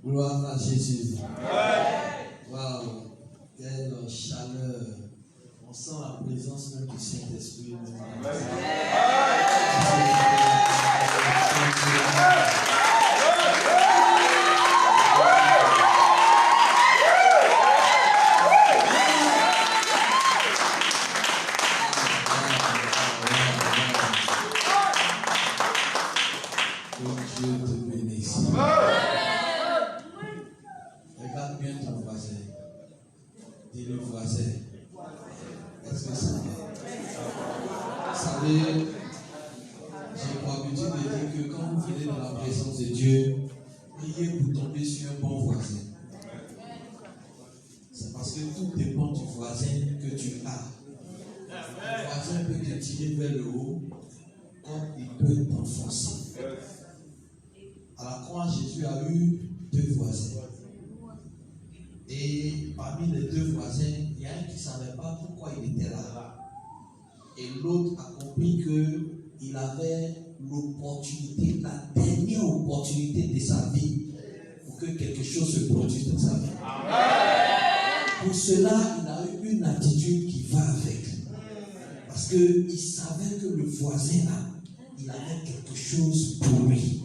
Gloire à Jésus. Waouh, quelle chaleur. On sent la présence même du Saint-Esprit. Que Dieu te bénisse. Regarde bien ton voisin. Dis-le voisin. Est-ce que ça va? Vous savez, j'ai pour habitude de dire que quand vous venez dans la présence de Dieu, priez pour tomber sur un bon voisin. C'est parce que tout dépend du voisin que tu as. Le voisin peut te tirer vers le haut, comme il peut t'enfoncer. À la croix, Jésus a eu deux voisins. Et parmi les deux voisins, il y a un qui ne savait pas pourquoi il était là. Et l'autre a compris qu'il avait l'opportunité, la dernière opportunité de sa vie pour que quelque chose se produise dans sa vie. Pour cela, il a eu une attitude qui va avec. Parce qu'il savait que le voisin là, il avait quelque chose pour lui.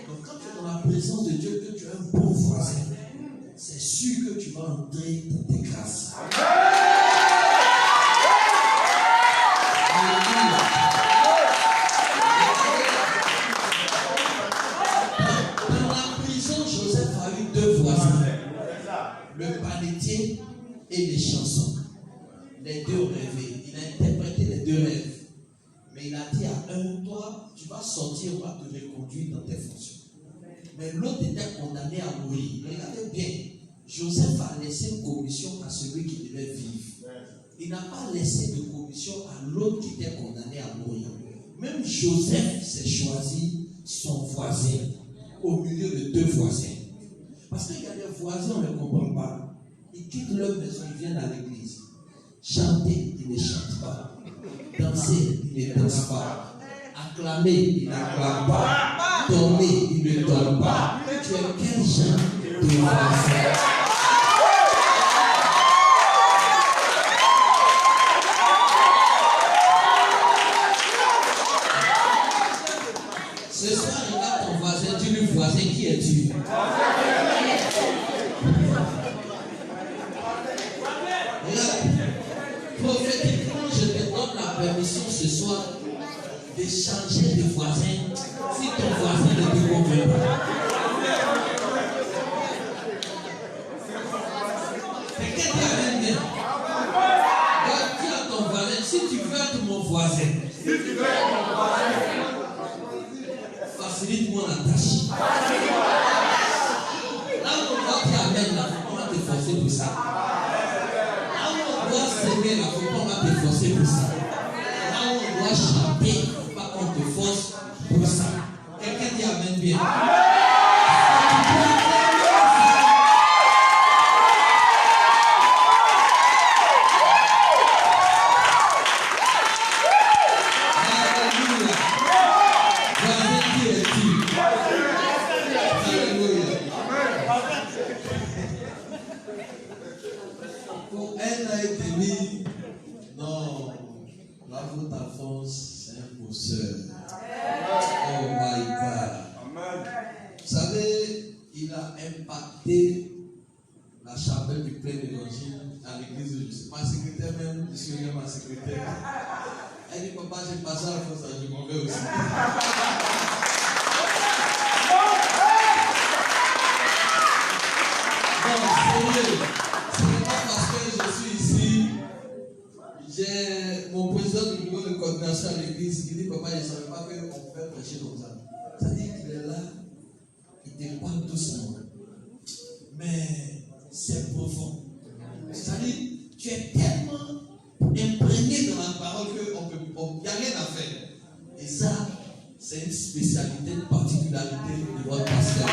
Donc quand tu es dans la présence de Dieu, que tu as un bon voisin, c'est sûr que tu vas entrer dans tes grâces. Dans la prison, Joseph a eu deux voisins. Le panetier et les chansons. Les deux rêvaient. Il a interprété les deux rêves. Mais il a dit à un, toi, tu vas sortir, on va te reconduire dans tes fonctions. Mais l'autre était condamné à mourir. Regardez bien, Joseph a laissé une commission à celui qui devait vivre. Il n'a pas laissé de commission à l'autre qui était condamné à mourir. Même Joseph s'est choisi son voisin au milieu de deux voisins. Parce qu'il y a des voisins, on ne comprend pas. Ils quittent leur maison, ils viennent à l'église. Chanter, ils ne chantent pas. Danser, ils ne dansent pas. Acclamer, ils n'acclament pas. Donner, ils ne donnent pas. Tu es quel genre de voisin? Ce soir, regarde ton voisin, dis-lui voisin, qui es-tu? Prophétiquement, je te donne la permission ce soir de changer de voisin si ton voisin ne te convient pas. Quelqu'un t'amène bien. Dis à ton voisin, si tu veux être mon voisin, facilite-moi la tâche. Là où on va t'amener, là, on va te forcer pour ça. Là où on doit s'aimer, là, on va te forcer pour ça. Là où on doit chanter, pas qu'on te force pour ça. Quelqu'un dit amen bien. Pour un an et demi, non, la route Alphonse, c'est un pousseur. Oh my God. Vous savez, il a impacté la chapelle du plein d'évangile à l'église de Jésus. Ma secrétaire même, je suis ma secrétaire. Elle dit, papa, j'ai passé à Alphonse, je m'en vais aussi. Non, sérieux. Parce que je suis ici, j'ai mon président du bureau de coordination à l'église qui dit papa, je ne savais pas qu'on pouvait prêcher comme ça. C'est-à-dire qu'il est là, il te parle doucement. Mais c'est profond. C'est-à-dire, tu es tellement imprégné dans la parole qu'il n'y a rien à faire. Et ça, c'est une spécialité, une particularité de votre pasteur.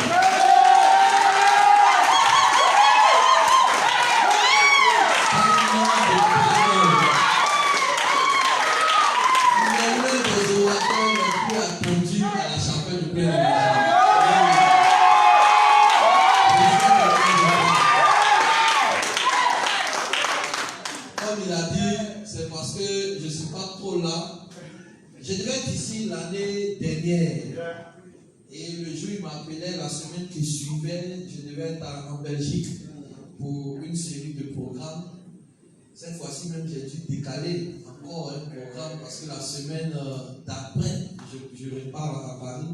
m'appelait la semaine qui suivait. Je devais être en Belgique pour une série de programmes. Cette fois-ci même, j'ai dû décaler encore un programme parce que la semaine d'après, je repars à Paris.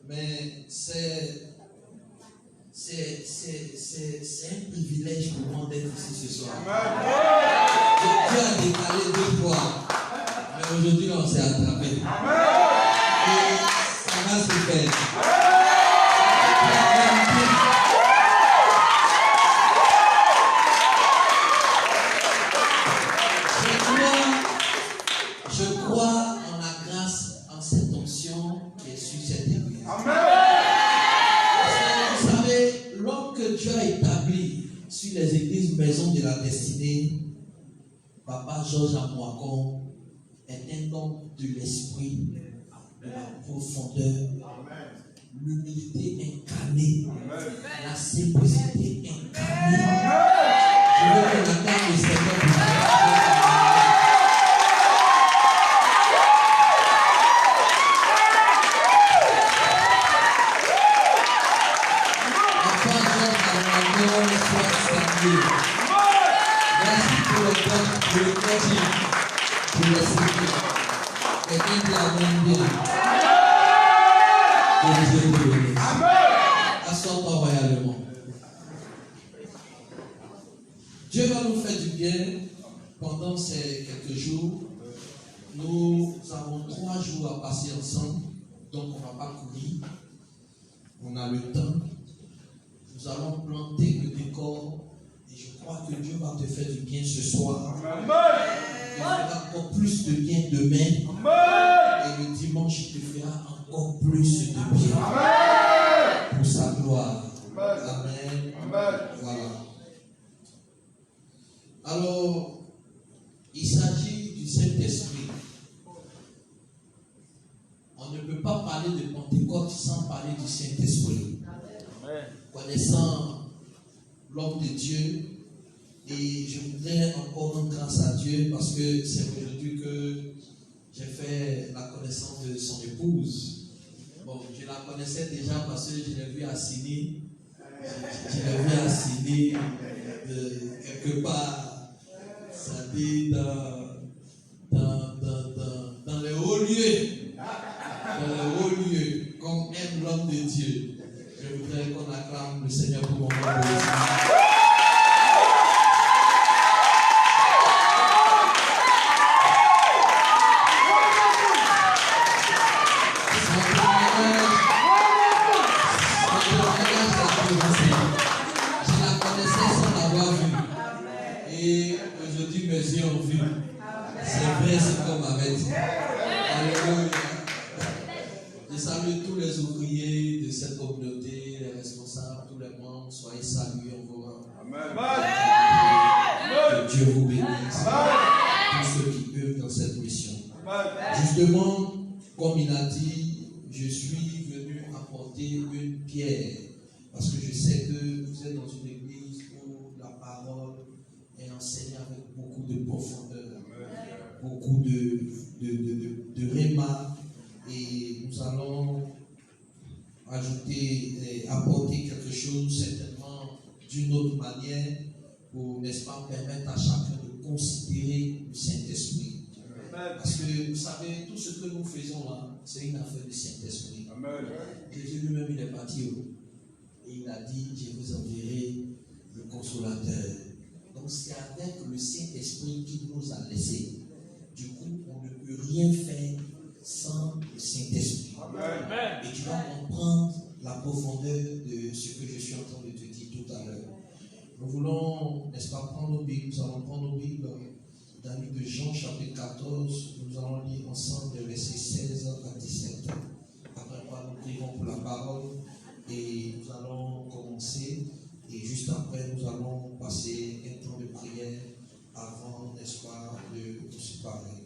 Mais c'est un privilège pour moi d'être ici ce soir. Dieu a décalé 2 fois. Mais aujourd'hui, on s'est attrapé. Et ça va se faire. Je crois en la grâce, en cette onction qui est sur cette église. Vous savez, l'homme que Dieu a établi sur les églises Maison de la Destinée, Papa Georges Amouakon, est un homme de l'esprit, de la profondeur, l'humilité incarnée, la simplicité incarnée. Je veux qu'on acclame le Seigneur pour ça. Merci pour le cœur, pour le coaching, pour le service. Quelqu'un qui a bien bien. Que Dieu te bénisse. Assois-toi royalement. Dieu va nous faire du bien pendant ces quelques jours. Nous avons 3 jours à passer ensemble, donc on ne va pas courir. On a le temps. Nous allons planter le décor. Et je crois que Dieu va te faire du bien ce soir. Il fera encore plus de bien demain. Et le dimanche, il te fera encore plus de bien. Pour sa gloire. Amen. Voilà. Alors, il s'agit du Saint-Esprit. On ne peut pas parler de Pentecôte sans parler du Saint-Esprit. Connaissant l'homme de Dieu, et je voudrais encore rendre grâce à Dieu parce que c'est aujourd'hui que j'ai fait la connaissance de son épouse. Bon, je la connaissais déjà parce que je l'ai vu à Sydney. Je l'ai vu à Sydney quelque part, ça dit dans les hauts lieux. Dans les hauts lieux, comme aime l'homme de Dieu. Je voudrais qu'on acclame le Seigneur pour mon moment de Je la connaissais sans l'avoir vue. Et aujourd'hui, mes yeux ont vu. C'est vrai ce qu'on m'avait dit. Alléluia. Je salue tous les ouvriers de cette communauté, les responsables, tous les membres. Soyez salués en vos rangs. Que Dieu vous bénisse. Tous ceux qui œuvrent dans cette mission. Justement, comme il a dit, je suis venu apporter une pierre. Parce que je sais que vous êtes dans une église où la parole est enseignée avec beaucoup de profondeur, beaucoup de réma. Et nous allons ajouter, apporter quelque chose certainement d'une autre manière pour, n'est-ce pas, permettre à chacun de considérer le Saint-Esprit. Parce que vous savez, tout ce que nous faisons là, c'est une affaire du Saint-Esprit. Jésus lui-même, il est parti et il a dit, je vous enverrai le Consolateur. Donc c'est avec le Saint-Esprit qui nous a laissés. Du coup, on ne peut rien faire sans le Saint-Esprit. Et tu vas comprendre la profondeur de ce que je suis en train de te dire tout à l'heure. Nous voulons, n'est-ce pas, prendre nos Bibles. Nous allons prendre nos Bibles dans le livre de Jean, chapitre 14. Nous allons lire ensemble les versets 16 à 17. Après quoi, nous prierons pour la parole et nous allons commencer. Et juste après, nous allons passer un temps de prière avant, n'est-ce pas, de se séparer.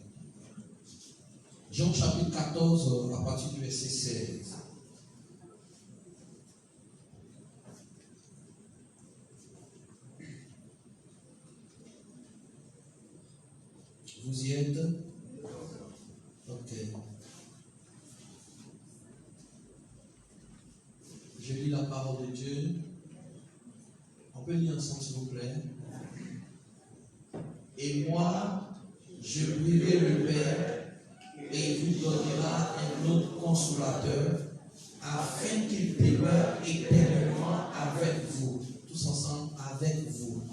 Jean chapitre 14, à partir du verset 16. Vous y êtes? Ok. Je lis la parole de Dieu. On peut lire ensemble, s'il vous plaît. Et moi, je prierai le Père et il vous donnera un autre consolateur afin qu'il demeure éternellement avec vous. Tous ensemble, avec vous.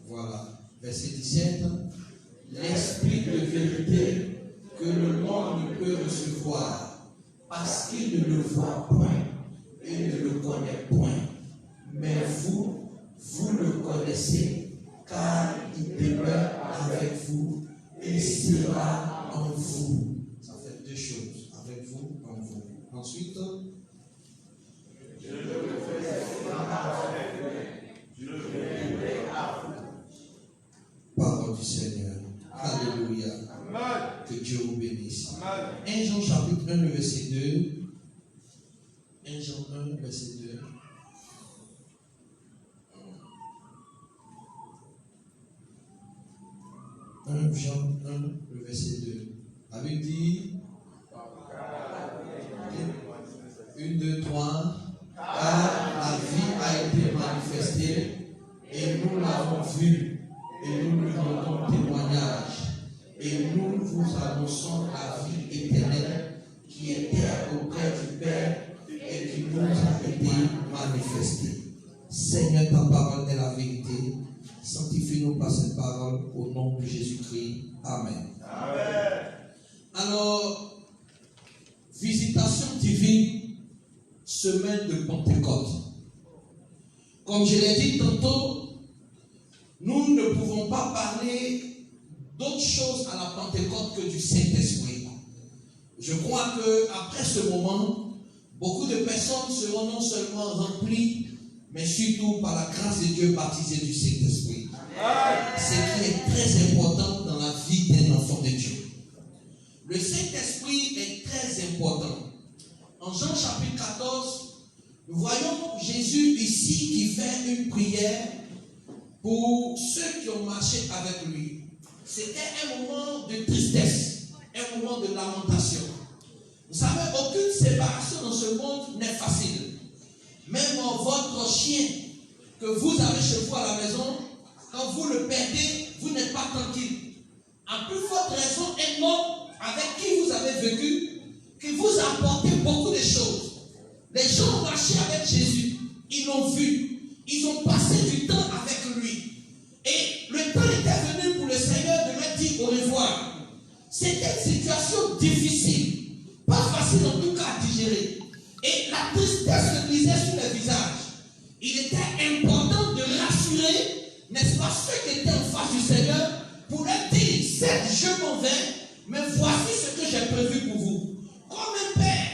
Voilà. Verset 17. L'esprit de vérité que le monde ne peut recevoir parce qu'il ne le voit point et ne le connaît point. Mais vous, vous le connaissez car il demeure avec vous et sera en vous. Ça fait deux choses. Avec vous, en vous. Ensuite, parole du Seigneur. Alléluia. Que Dieu vous bénisse. 1 Jean chapitre 1, verset 2. 1 Jean 1, verset 2. 1 Jean 1, le verset 2. La Bible dit 1, 2, 3. Car la vie a été manifestée et nous l'avons vue et nous lui donnons témoignage. Et nous vous annonçons la vie éternelle qui était auprès du Père et qui nous a été manifestée. Seigneur, ta parole est la vérité. Sanctifie-nous par cette parole au nom de Jésus-Christ. Amen. Amen. Alors, visitation divine, semaine de Pentecôte. Comme je l'ai dit tantôt, nous ne pouvons pas parler d'autre chose à la Pentecôte que du Saint-Esprit. Je crois qu'après ce moment, beaucoup de personnes seront non seulement remplies, mais surtout par la grâce de Dieu baptisées du Saint-Esprit. Ce qui est très important dans la vie d'un enfant de Dieu. Le Saint-Esprit est très important. En Jean chapitre 14, nous voyons Jésus ici qui fait une prière pour ceux qui ont marché avec lui. C'était un moment de tristesse, un moment de lamentation. Vous savez, aucune séparation dans ce monde n'est facile. Même votre chien que vous avez chez vous à la maison, quand vous le perdez, vous n'êtes pas tranquille. En plus forte raison, un homme avec qui vous avez vécu, qui vous a apporté beaucoup de choses. Les gens ont marché avec Jésus, ils l'ont vu, ils ont passé du temps avec lui. Et le temps était venu pour le Seigneur de leur dire au revoir. C'était une situation difficile, pas facile en tout cas à digérer. Et la tristesse se lisait sur les visages. Il était important de rassurer, n'est-ce pas, ceux qui étaient en face du Seigneur, pour leur dire, certes, je m'en vais, mais voici ce que j'ai prévu pour vous. Comme un père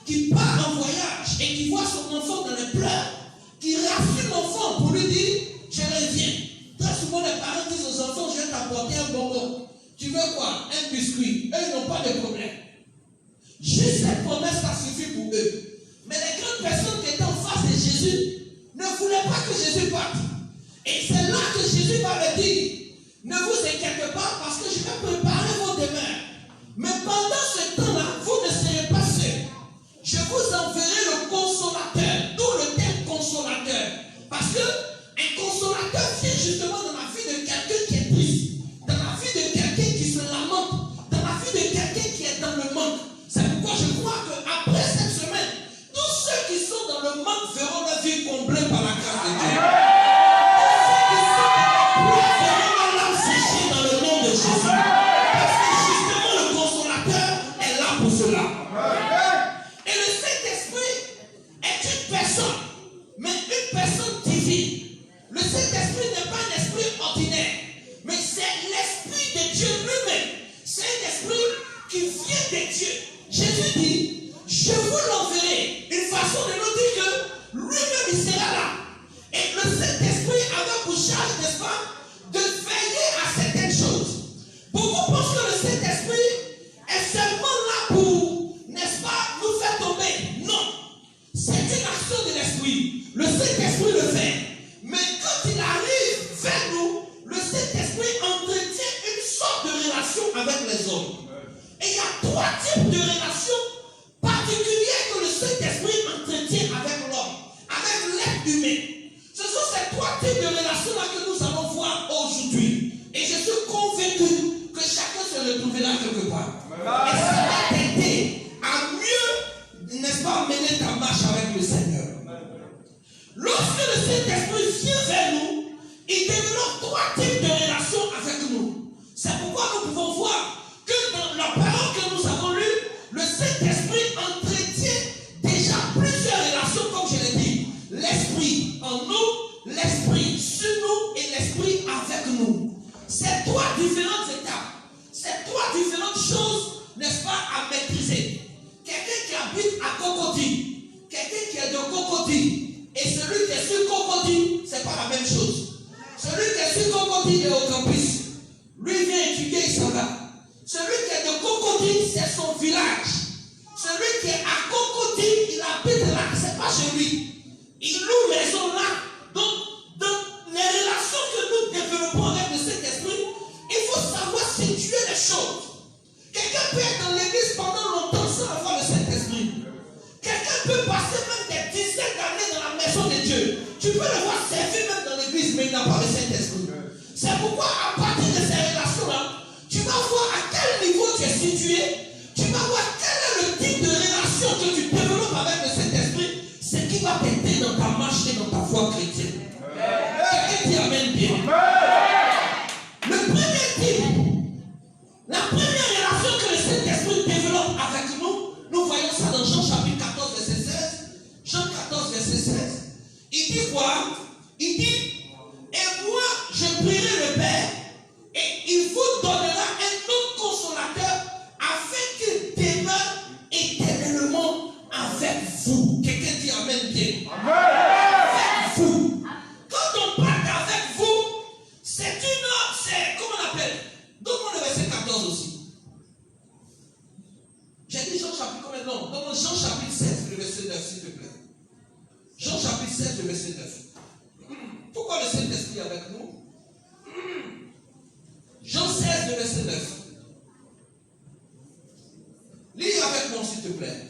qui part en voyage et qui voit son enfant dans les pleurs, qui rassure l'enfant pour lui dire, je reviens. Très souvent, les parents disent aux enfants, je vais t'apporter un bonbon. Tu veux quoi? Un biscuit. Eux, ils n'ont pas de problème. Juste cette promesse, ça suffit pour eux. Mais les grandes personnes qui étaient en face de Jésus ne voulaient pas que Jésus parte. Et c'est là que Jésus va leur dire, ne vous inquiétez pas parce que je vais préparer vos demeures. Mais pendant ce temps-là, vous ne serez pas seuls. Je vous enverrai le consolateur, d'où le terme consolateur. Parce que un consolateur vient justement dans la vie de quelqu'un qui est triste, dans la vie de quelqu'un qui se lamente, dans la vie de quelqu'un qui est dans le manque. C'est pourquoi je crois qu'après cette semaine, tous ceux qui sont dans le manque verront leur vie comblée par la grâce de Dieu. Tous ceux qui sont dans le verront leur âme séchée dans le nom de Jésus. Parce que justement le consolateur est là pour cela. Et le Saint-Esprit est une personne, mais une personne divine. Le Saint-Esprit n'est pas un esprit ordinaire, mais c'est l'Esprit de Dieu lui-même. C'est un esprit qui vient de Dieu. Jésus dit, je vous l'enverrai. Une façon de nous dire que lui-même il sera là. Et le Saint-Esprit avait pour charge, n'est-ce pas, de veiller à certaines choses. Beaucoup pensent que le Saint-Esprit est seulement là pour, n'est-ce pas, nous faire tomber. Non. C'est une action de l'Esprit. Le Saint-Esprit le fait. Mais quand il arrive vers nous, le Saint-Esprit entretient une sorte de relation avec les hommes. Et il y a trois types de relations particulières que le Saint-Esprit entretient entretient avec l'homme, avec l'être humain. Ce sont ces trois types de relations-là que nous allons voir aujourd'hui. Et je suis convaincu que chacun se retrouvera quelque part. Et ça va t'aider à mieux, n'est-ce pas, mener ta marche avec le Seigneur. Lorsque le Saint-Esprit vient vers nous, il développe trois types de relations avec nous. C'est pourquoi nous pouvons voir que dans la parole que nous avons lue, le Saint-Esprit entretient déjà plusieurs relations, comme je l'ai dit. L'Esprit en nous, l'Esprit sur nous et l'Esprit avec nous. Ces trois différentes étapes, ces trois différentes choses, n'est-ce pas, à maîtriser. Quelqu'un qui habite à Cocody, quelqu'un qui est de Cocody, et celui qui est sur Cocody, ce n'est pas la même chose. Celui qui est sur Cocody est au campus. Lui vient étudier, il s'en va. Celui qui est de Cocody, c'est son village. Celui qui est à Cocody, il habite là, ce n'est pas chez lui. Il loue maison là. Donc, dans les relations que nous développons avec le Saint-Esprit, il faut savoir situer les choses. Quelqu'un peut être dans l'église pendant longtemps sans avoir le Saint-Esprit. Quelqu'un peut passer même des dizaines d'années dans la maison de Dieu. Tu peux le voir servir même dans l'église, mais il n'a pas le Saint-Esprit. C'est pourquoi, à partir de ces relations-là, tu vas voir à quel niveau tu es situé. Tu vas voir quel est le type de relation que tu développes avec le Saint-Esprit. Ce qui va t'aider dans ta marche et dans ta foi chrétienne. Quelqu'un dit amen bien. Le premier type, la première relation que le Saint-Esprit développe avec nous, nous voyons ça dans Jean chapitre 14, verset 16. Jean 14, verset 16. Il dit quoi? Il dit, et moi je prierai le Père, et il vous donnera un autre consolateur, afin qu'il demeure éternellement avec vous. Quelqu'un dit amen bien. Avec vous. Quand on parle avec vous, c'est comment on appelle? Donne-moi le verset 14 aussi. J'ai dit Jean chapitre combien? Non, donne-moi Jean chapitre 16, le verset 9, s'il te plaît. Jean chapitre 16, le verset 9. Pourquoi le Saint-Esprit est avec nous? Jean 16, le verset 9. Lis avec moi, s'il te plaît.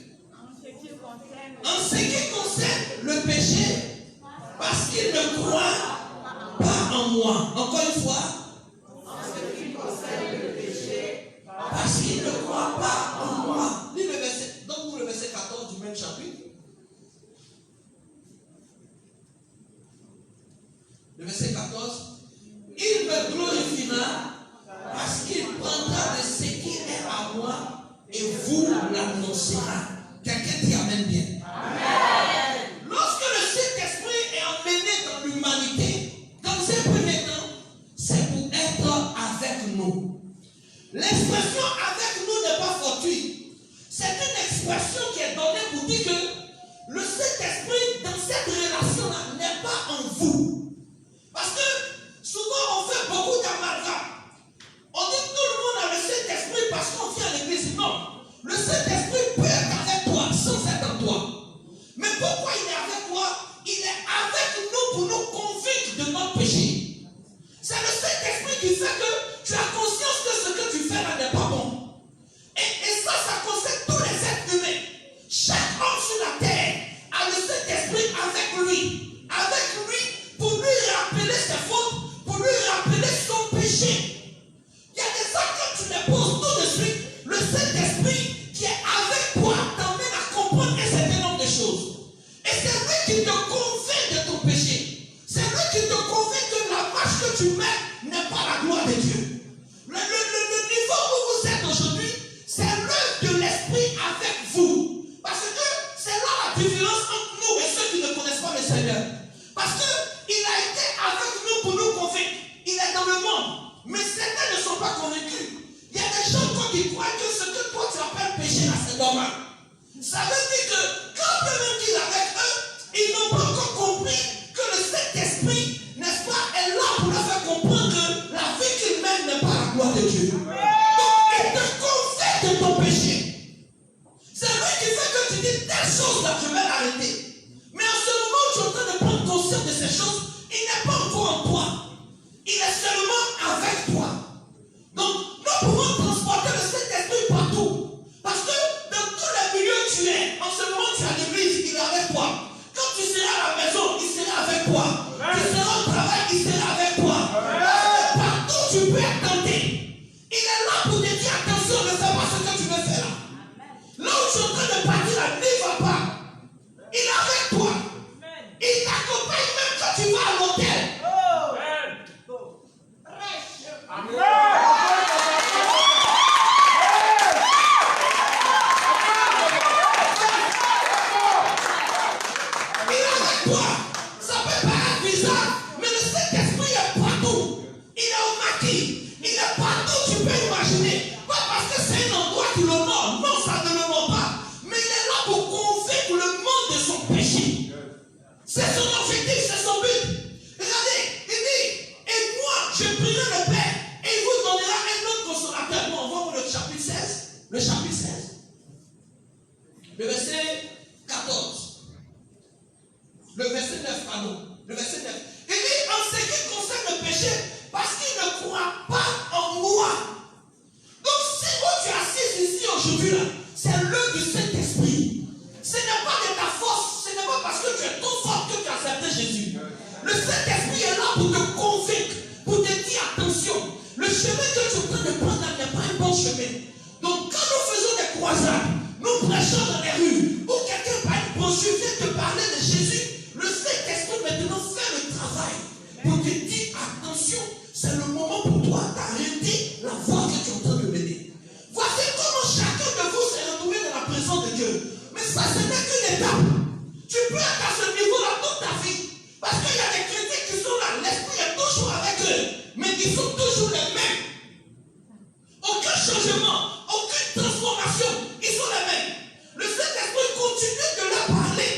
En ce qui concerne le péché, parce qu'il ne croit pas en moi. Encore une fois. En ce qui concerne le péché, parce qu'il ne croit pas en moi. Lis le verset, donne-nous le verset 14 du même chapitre. Le verset 14. Il me glorifiera parce qu'il prendra de ce qui est à moi et vous l'annoncera. Quelqu'un dit amen bien. Amen. Lorsque le Saint-Esprit est emmené dans l'humanité, dans un premier temps, c'est pour être avec nous. L'expression avec nous n'est pas fortuite. C'est une expression qui est donnée pour dire que le Saint-Esprit, dans cette relation-là, n'est pas en vous. Parce que souvent on fait beaucoup d'amalgame. On dit que tout le monde a le Saint-Esprit parce qu'on vient à l'église. Non. Le Saint-Esprit peut être avec toi sans être en toi. Mais pourquoi il est avec toi? Il est avec nous pour nous convaincre de notre péché. C'est le Saint-Esprit qui fait que tu as conscience que ce que tu fais là n'est pas bon. Et ça concerne tous les êtres humains. Chaque homme sur la terre a le Saint-Esprit avec lui. Avec lui pour lui rappeler ses fautes, pour lui rappeler son péché. Il y a des actes que tu déposes tout de suite. Le Saint-Esprit qui est avec toi t'emmène à comprendre un certain nombre de choses. Et c'est lui qui te convainc de ton péché. C'est lui qui te convainc que la marche que tu mets n'est pas la gloire de Dieu. Le niveau où vous êtes aujourd'hui, c'est l'œuvre de l'Esprit avec vous. Parce que c'est là la différence entre nous et ceux qui ne connaissent pas le Seigneur. Parce qu'il a été avec nous pour nous convaincre. Il est dans le monde. Mais certains ne sont pas convaincus. Il y a des gens qui croient que ce que toi tu appelles péché là, c'est normal. Ça veut dire que quand même qu'il est avec eux, ils n'ont pas encore compris que le Saint-Esprit, n'est-ce pas, est là pour leur faire comprendre que la vie qu'ils mènent n'est pas la gloire de Dieu. Donc il te convainc de ton péché. C'est lui qui fait que tu dis telle chose là, je vais l'arrêter. Mais en ce moment où tu es en train de prendre conscience de ces choses, il n'est pas encore en toi. Il est seulement avec toi. Donc, nous pouvons transporter le Saint-Esprit partout. Parce que dans tous les milieux où tu es, en ce moment tu es à l'église, il est avec toi. avec toi. Ça peut paraître bizarre, mais le Saint-Esprit est partout. Il est au maquis. Il est partout, tu peux imaginer. Pas parce que c'est un endroit qui l'honore. Non, ça ne l'honore pas. Mais il est là pour convaincre le monde de son péché. C'est son objectif, c'est son but. Regardez, il dit, et moi, je prierai le Père, et il vous donnera un autre consolateur. Bon, on va voir le chapitre 16. Le chapitre 16. Le verset 14. Le verset 9, pardon. Le verset 9. Il dit, en ce qui concerne le péché, parce qu'il ne croit pas en moi. Donc, si vous tu assises ici aujourd'hui, là, c'est l'œuvre du Saint-Esprit. Ce n'est pas de ta force, ce n'est pas parce que tu es trop fort que tu as accepté Jésus. Le Saint-Esprit est là pour te convaincre, pour te dire attention. Le chemin que tu es en train de prendre n'est pas un bon chemin. Donc, quand nous faisons des croisades, nous prêchons dans les rues, ou quelqu'un par une brochure vient te parler de Jésus, le Saint-Esprit maintenant fait le travail pour te dire attention, c'est le moment pour toi d'arrêter la voie que tu es en train de mener. Voici comment chacun de vous s'est retrouvé dans la présence de Dieu. Mais ça, ce n'est qu'une étape. Tu peux être à ce niveau-là toute ta vie. Parce qu'il y a des chrétiens qui sont là, l'Esprit est toujours avec eux, mais ils sont toujours les mêmes. Aucun changement, aucune transformation, ils sont les mêmes. Le Saint-Esprit continue de leur parler.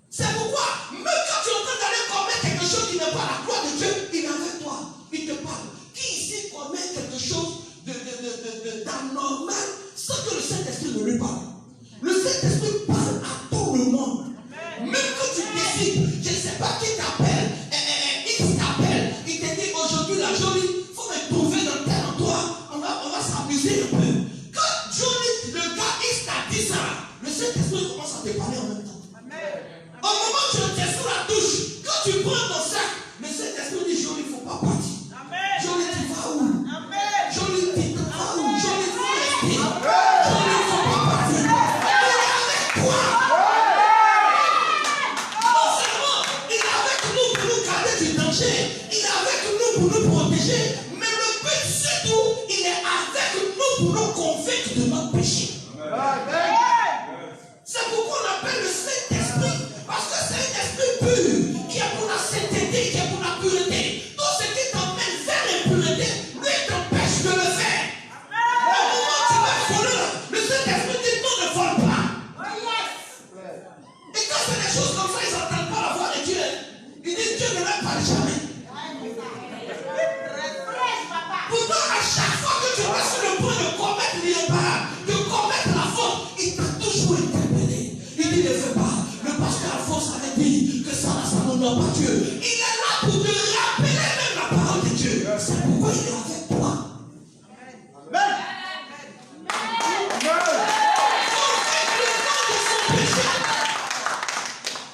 C'est pourquoi, même quand tu es en train d'aller commettre quelque chose qui n'est pas la gloire de Dieu, il est avec toi, il te parle. Qui ici commet quelque chose d'anormal sans que le Saint-Esprit ne lui parle? Le Saint-Esprit parle à tout le monde. Même quand tu décides, je ne sais pas qui t'appelle, il t'appelle, il te dit aujourd'hui la jolie, il faut me trouver dans tel endroit, on va s'amuser un peu. Quand Johnny, le gars, il t'a dit ça, le Saint-Esprit commence à te parler en même temps. Au moment où tu es sous la douche, quand tu prends ton sac, le Saint-Esprit dit Johnny, il ne faut pas partir. Johnny, tu vas où? Johnny, tu vas où? Johnny, il faut rester. Johnny, il ne faut pas partir. Il est avec nous pour nous protéger, mais le but surtout, il est avec nous pour nous convaincre de notre péché. C'est pourquoi on appelle le Saint-Esprit, parce que c'est un esprit pur, qui est pour la sainteté, qui est pour la pureté. Tout ce qui t'emmène vers l'impureté, lui t'empêche de le faire. Au moment où tu vas voler, le Saint-Esprit dit non, ne vole pas. Et quand c'est des choses comme ça, ils n'entendent pas la voix de Dieu. Ils disent Dieu ne leur parle jamais. Pourtant, à chaque fois que tu es sur le point de commettre l'irréparable, de commettre la faute, il t'a toujours interpellé. Il dit ne fais pas. Le pasteur Alphonse avait dit que ça n'honore pas Dieu. Il est là pour te rappeler même la parole de Dieu. C'est pourquoi il est avec toi. Amen.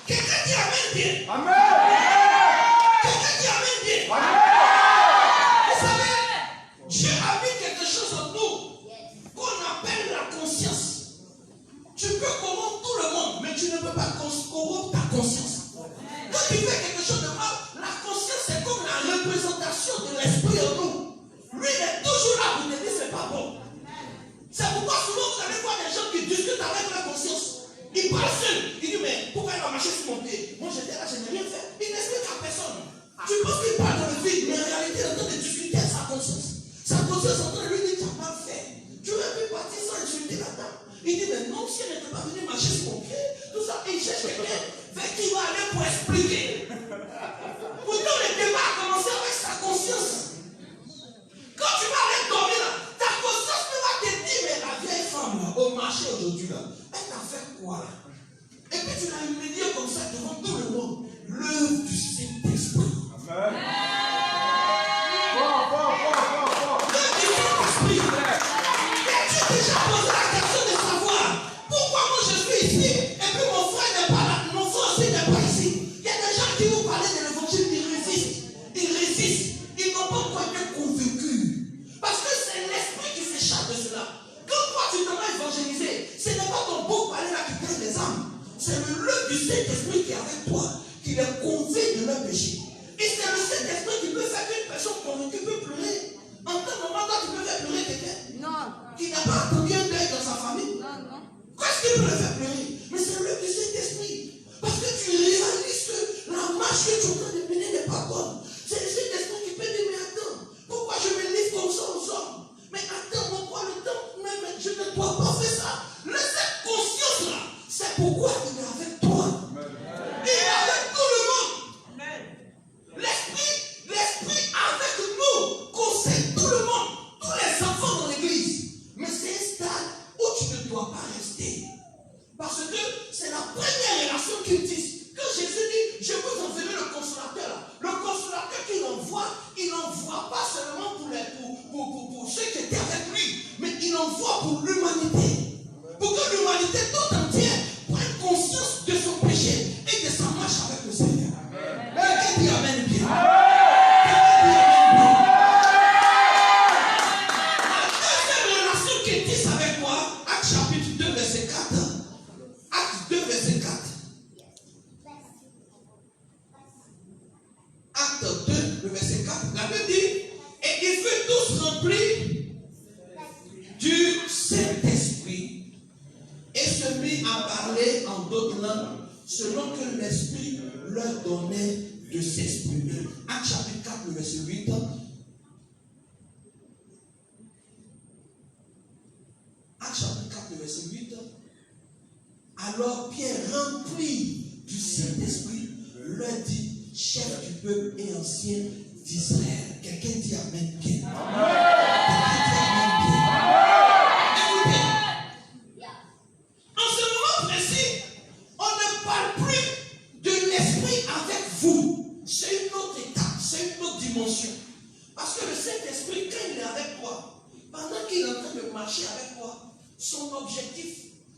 Quelqu'un dit Amen bien. Amen. Quelqu'un dit Amen bien. Amen. Vous savez, Dieu a mis quelque chose en nous qu'on appelle la conscience. Tu peux corrompre tout le monde, mais tu ne peux pas corrompre ta conscience. Quand tu fais quelque chose de mal, la conscience c'est comme la représentation de l'esprit en nous. Lui, il est toujours là pour te dire c'est pas bon. C'est pourquoi souvent vous allez voir des gens qui discutent avec la conscience. Ils parlent seuls. Ils disent mais pourquoi il va marcher sur mon pied? Moi j'étais là, je n'ai rien fait. Il n'explique à personne. Tu penses qu'il parle dans le vide, mais en réalité il est en train de discuter avec sa conscience. Sa conscience est en train de lui dire tu n'as pas fait. Tu aurais pu partir sans insulter la dame. Il dit mais non, si elle n'était pas venue marcher sur mon pied, tout ça, il cherche quelqu'un vers qui il va aller pour expliquer. Pourtant le débat a commencé avec sa conscience. Quand tu vas aller dormir là, ta conscience va te dire mais la vieille femme là, au marché aujourd'hui là, elle t'a fait quoi là? Et puis tu l'as humilié comme ça devant tout le monde. L'œuvre du Saint-Esprit. Amen. L'œuvre du Saint-Esprit. Et tu t'es déjà posé la question de savoir pourquoi moi je suis ici et puis mon frère n'est pas là, mon frère aussi n'est pas ici. Il y a des gens qui vous parlent de l'évangile, ils résistent. Ils n'ont pas encore été convaincus. Parce que c'est l'esprit qui s'échappe de cela. Quand toi tu t'en vas évangéliser, ce n'est pas ton beau palais là qui gagne les âmes. C'est l'œuvre du Saint-Esprit qui est avec toi, qui les convainc de leur péché. Et c'est le Saint-Esprit qui peut faire qu'une personne convaincue peut pleurer. En tel moment, toi, tu peux faire pleurer quelqu'un qui n'a pas attendu un deuil dans sa famille. Qu'est-ce qui peut le faire pleurer? Mais c'est l'œuvre du Saint-Esprit. Parce que tu réalises cultiste. Quand Jésus dit, je vous enverrai le consolateur là, le consolateur qu'il envoie, il n'envoie pas seulement pour ceux qui étaient avec lui, mais il envoie pour l'humanité. Pour que l'humanité tout entière prenne conscience de son péché et de sa marche avec le Seigneur. Quelqu'un dit Amen bien. La deuxième relation qui est avec moi, Actes chapitre 2, verset 4. Actes 2, verset 4. Acte 2, le verset 4, la Bible dit, et ils furent tous remplis du Saint-Esprit et se mit à parler en d'autres langues selon que l'Esprit leur donnait de s'exprimer. Acte chapitre 4, le verset 8. Acte chapitre 4, le verset 8. Alors Pierre, rempli du Saint-Esprit, leur dit, chef du peuple et ancien d'Israël. Quelqu'un dit Amen bien. Quelqu'un dit Amen bien. Écoutez, en ce moment précis, on ne parle plus de l'esprit avec vous. C'est une autre étape, c'est une autre dimension. Parce que le Saint-Esprit, quand il est avec toi, pendant qu'il est en train de marcher avec toi, son objectif,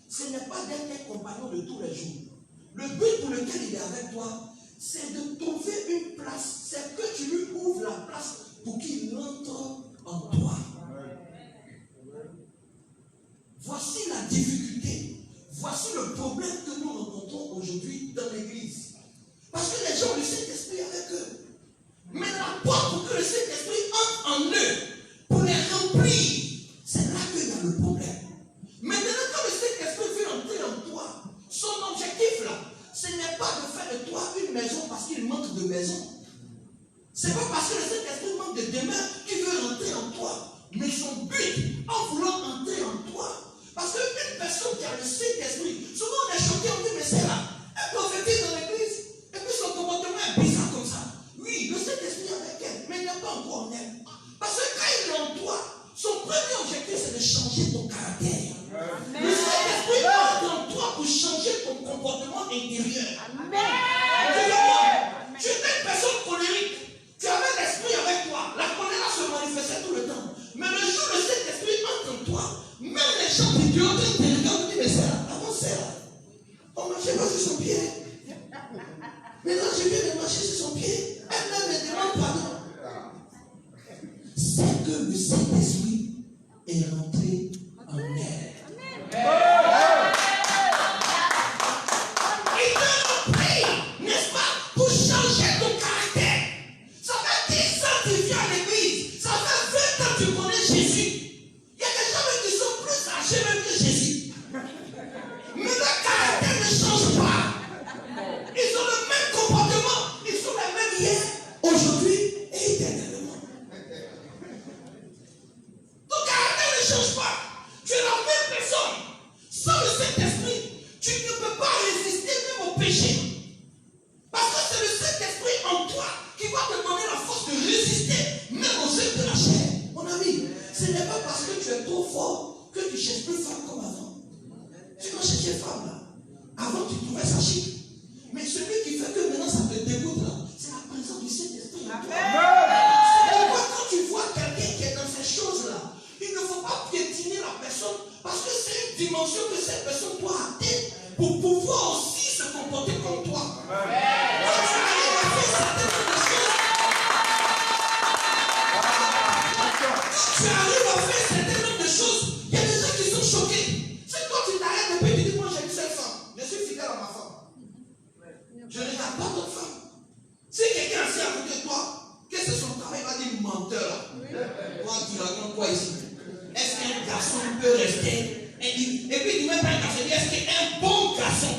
ce n'est pas d'être un compagnon de tous les jours. Le but pour lequel il est avec toi, c'est de trouver une place. C'est que tu lui ouvres la place pour qu'il entre en toi. Voici la difficulté. Voici le problème que nous rencontrons aujourd'hui dans l'église. Parce que les gens ont le Saint-Esprit avec eux. Mais la porte pour que le Saint-Esprit entre en eux, pour les remplir, c'est là qu'il y a le problème. Maintenant, quand le Saint-Esprit veut entrer en toi, son objectif là, ce n'est pas de faire de toi une maison parce qu'il manque de maison. Ce n'est pas parce que le Saint-Esprit manque de demeure qu'il veut rentrer en toi. Mais son but, en voulant entrer en toi, parce qu'une personne qui a le Saint-Esprit, souvent on est choqué, on dit, mais c'est là, elle prophétise dans l'église, et puis son comportement est bizarre comme ça. Oui, le Saint-Esprit est avec elle, mais il n'est pas encore en elle. Parce que quand il est en toi, son premier objectif, c'est de changer ton caractère. Amen. Le Saint-Esprit entre en toi pour changer ton comportement intérieur. Amen. Tu étais une personne colérique. Tu avais l'esprit avec toi. La colère se manifestait tout le temps. Mais le jour où le Saint-Esprit entre en toi, même les gens qui te regardent, ils disent, mais c'est là, avant c'est là. On marchait pas sur son pied. Maintenant, je viens de marcher sur son pied. Elle-même me demande pardon. C'est que le Saint-Esprit est rentré en elle. Il te remplit, n'est-ce pas, pour changer ton caractère. Ça fait 10 ans que tu viens à l'église. Ça fait 20 ans que tu connais Jésus. Il y a des gens qui sont plus âgés même que Jésus. Mais leur caractère ne change pas. Ils ont le même comportement. Ils sont les mêmes hier, aujourd'hui et éternellement. Ton caractère ne change pas. Tu es la même personne. Sans le Saint-Esprit, tu ne peux pas résister même au péché. Parce que c'est le Saint-Esprit en toi qui va te donner la force de résister même aux œuvres de la chair. Mon ami, ce n'est pas parce que tu es trop fort que tu ne cherches plus femme comme avant. Tu dois chercher femme là. Avant tu trouvais ça chic. Mais celui qui fait que maintenant ça te dégoûte là, c'est la présence du Saint-Esprit en toi. Quand tu vois quelqu'un qui est dans ces choses là, il ne faut pas piétiner la personne parce que c'est une dimension que cette personne doit atteindre pour pouvoir aussi se comporter comme toi. Quand tu arrives à faire certaines choses, tu arrives à faire certaines nombre de choses, il y a des gens qui sont choqués. C'est quand tu t'arrêtes et puis tu dis, moi j'ai une seule femme, je suis fidèle à ma femme. Je ne regarde pas d'autres femmes. Si quelqu'un est assis à côté de toi, qu'est-ce que c'est son travail? Il va dire menteur. Toi, tu racontes quoi ici? Est-ce qu'un garçon peut rester? Et puis il dit même pas un garçon, il dit est-ce qu'un bon garçon?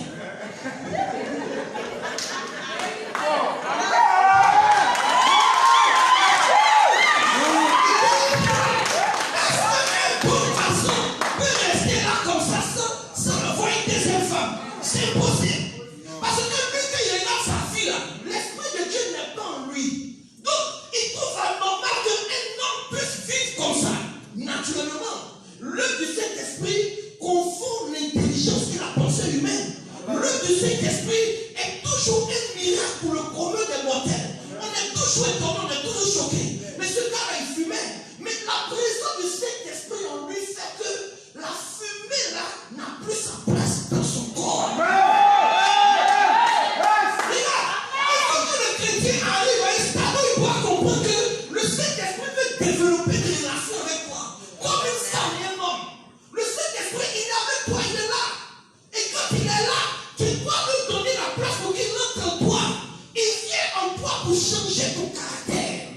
C'est impossible. Parce que lui, quand il regarde sa fille là, Saint-Esprit est toujours un miracle pour le commun des mortels. On est toujours étonné, on est toujours choqué. Mais ce gars-là, il fumait. Mais la présence du Saint-Esprit en lui fait que la fumée là n'a plus sa place dans son corps. Regarde, quand le chrétien arrive à un stade où il doit comprendre que le Saint-Esprit veut développer des relations avec toi. Comme une femme et un homme. Le Saint-Esprit, il est avec toi, il est là. Et quand il est là, tu dois lui donner la place pour qu'il entre en toi. Il vient en toi pour changer ton caractère.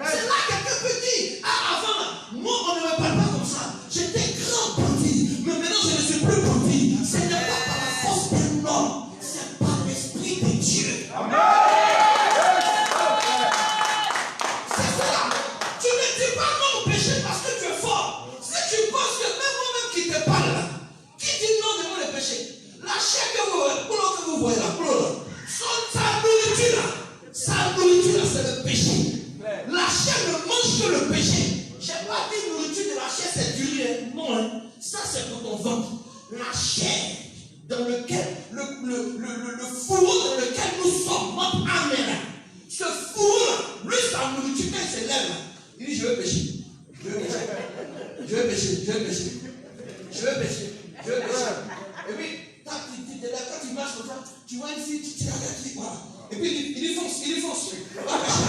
C'est là que quelqu'un peut dire, ah, avant, moi on ne me parle pas comme ça. J'étais grand bandit, mais maintenant je ne suis plus bandit. Ce n'est pas par la force d'un homme, c'est par l'Esprit de Dieu. C'est cela. Tu ne dis pas non au péché parce que tu es fort. Si tu penses que même moi-même qui te parle là, qui dit non devant le péché, la chair que vous voyez là, sa nourriture là, c'est le péché. La chair ne mange que le péché. Je n'ai pas dit nourriture de la chair, c'est du riz. Non, hein. Ça c'est pour ton ventre. La chair dans lequel, le fourreau dans lequel nous sommes, notre âme est là. Ce fourreau-là, lui, sa nourriture, quand il se lève là, il dit je veux pécher. Je veux pécher. Je veux pécher. Je veux pécher. Je veux pécher. Je veux pécher. Et puis, quand tu marches comme ça, tu vois une fille, tu regardes, tu dis voilà. Et puis il y fonce, il y fonce. Va pécher.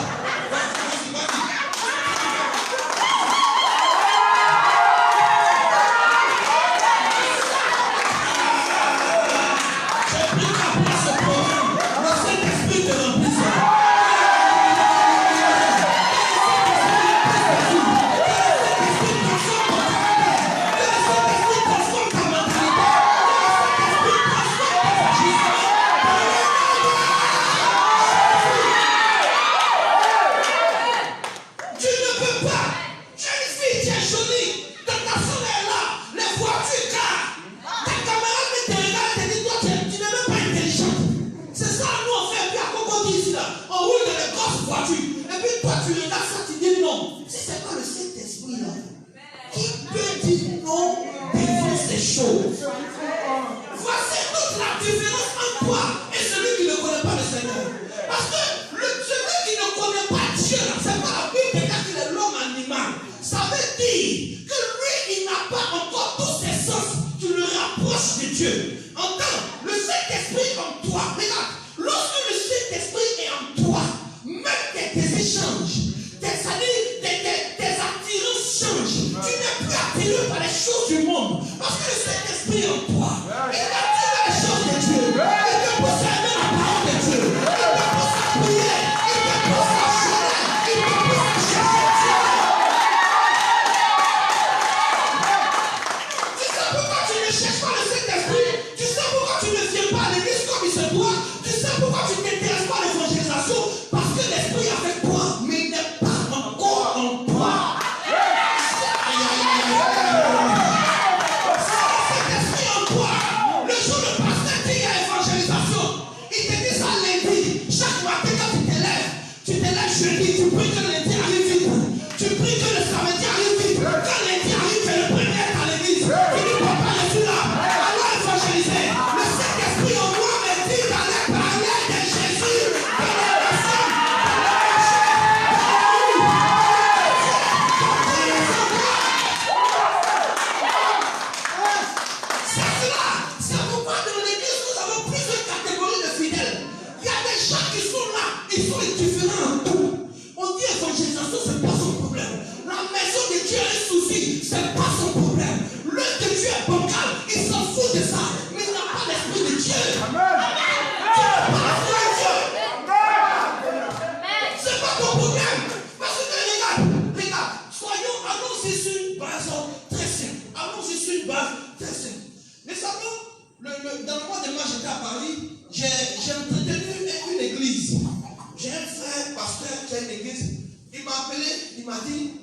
Vas-y.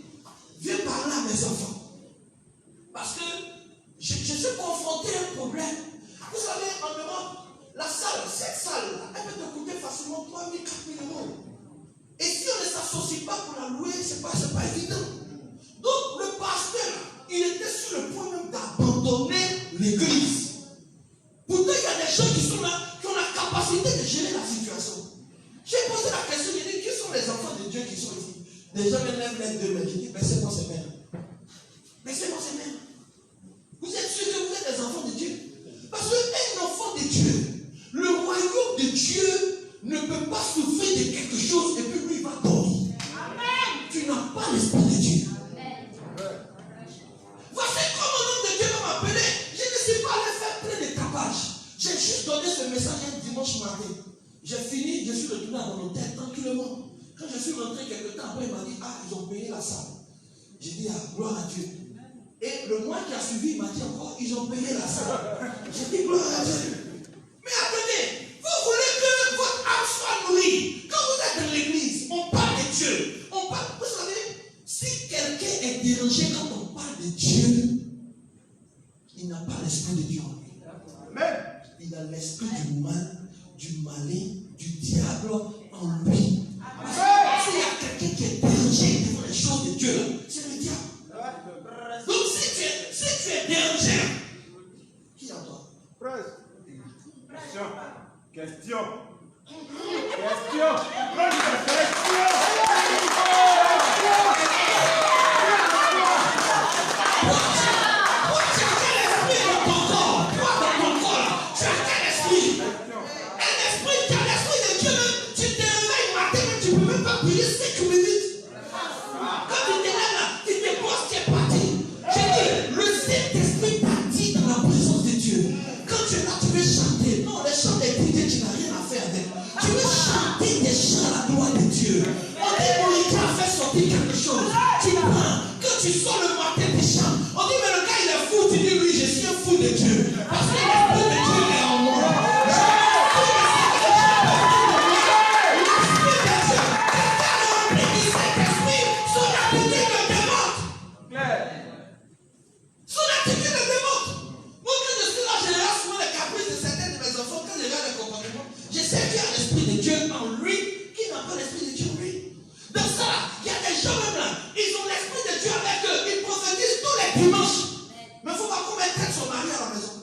Pourtant, il y a des gens qui sont là, qui ont la capacité capacité de gérer la situation. J'ai posé la question, j'ai dit, qui sont les enfants de Dieu qui sont ici? Des gens viennent lèvent les deux mains. J'ai dit, baissez-moi ces mains. Baissez-moi ces mains. Vous êtes sûrs que vous êtes des enfants de Dieu? Parce qu'un enfant de Dieu, le royaume de Dieu ne peut pas souffrir de quelque chose et puis lui il va dormir. Amen. Tu n'as pas l'esprit de Dieu. Amen. Voici comment l'homme de Dieu va m'appeler. Je ne suis pas allé faire plein de tapage. J'ai juste donné ce message un dimanche matin. J'ai fini, je suis retourné à mon hôtel tranquillement. Quand je suis rentré quelque temps après, il m'a dit, ah, ils ont payé la salle. J'ai dit, ah, gloire à Dieu. Et le mois qui a suivi, il m'a dit encore, ils ont payé la salle. J'ai dit, gloire à Dieu. Mais attendez, vous voulez que votre âme soit nourrie. Quand vous êtes dans l'église, on parle de Dieu. On parle, vous savez, si quelqu'un est dérangé quand on parle de Dieu, il n'a pas l'esprit de Dieu en lui. Amen. Il a l'esprit du mal, du malin, du diable en lui. S'il y a quelqu'un qui est dérangé devant les choses de Dieu, c'est le diable. Donc si tu es dérangé, qui en toi? Question. Tu sors le matin des chants. On dit, mais le gars il est fou. Tu dis, oui, je suis un fou de Dieu. Parce que l'esprit de Dieu est en moi. L'esprit de Dieu. Quelqu'un a dit cet esprit, son attitude le démontre. Son attitude le démontre. Moi, quand je suis là, je regarde souvent les caprices de certains de mes enfants. Quand je regarde les comportements, je sais qu'il y a l'esprit de Dieu en lui qui n'a pas l'esprit de Dieu en lui. Dans ça, il y a des gens même là, ils ont l'esprit de Dieu avec eux, ils prophétisent tous les dimanches. Mais il ne faut pas qu'on mette son mari à la maison.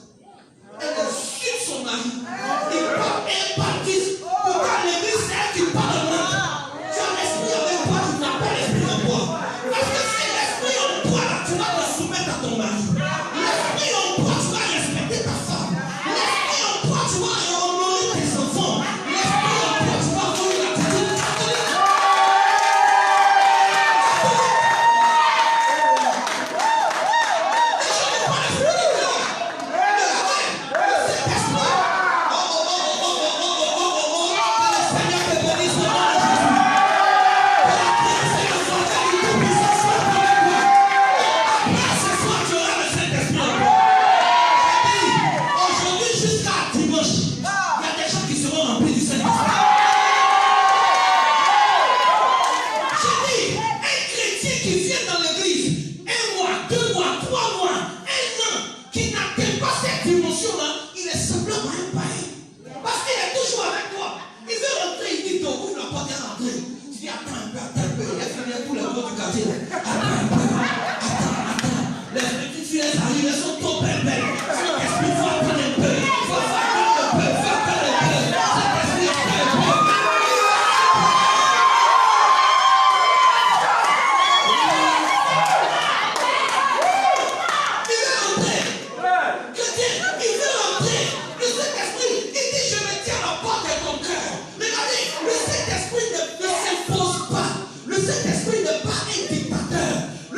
Elle insulte son mari. Il parle et elle baptise. Pourquoi l'église c'est elle qui parle en langue? Tu as l'esprit avec toi, tu n'as pas l'esprit en toi. Parce que c'est l'esprit en toi là, tu vas te soumettre à ton mari. L'esprit en toi, tu vas respecter ta femme. L'esprit en toi, tu vas honorer tes enfants. L'esprit en toi, tu vas avoir une attitude catholique. Le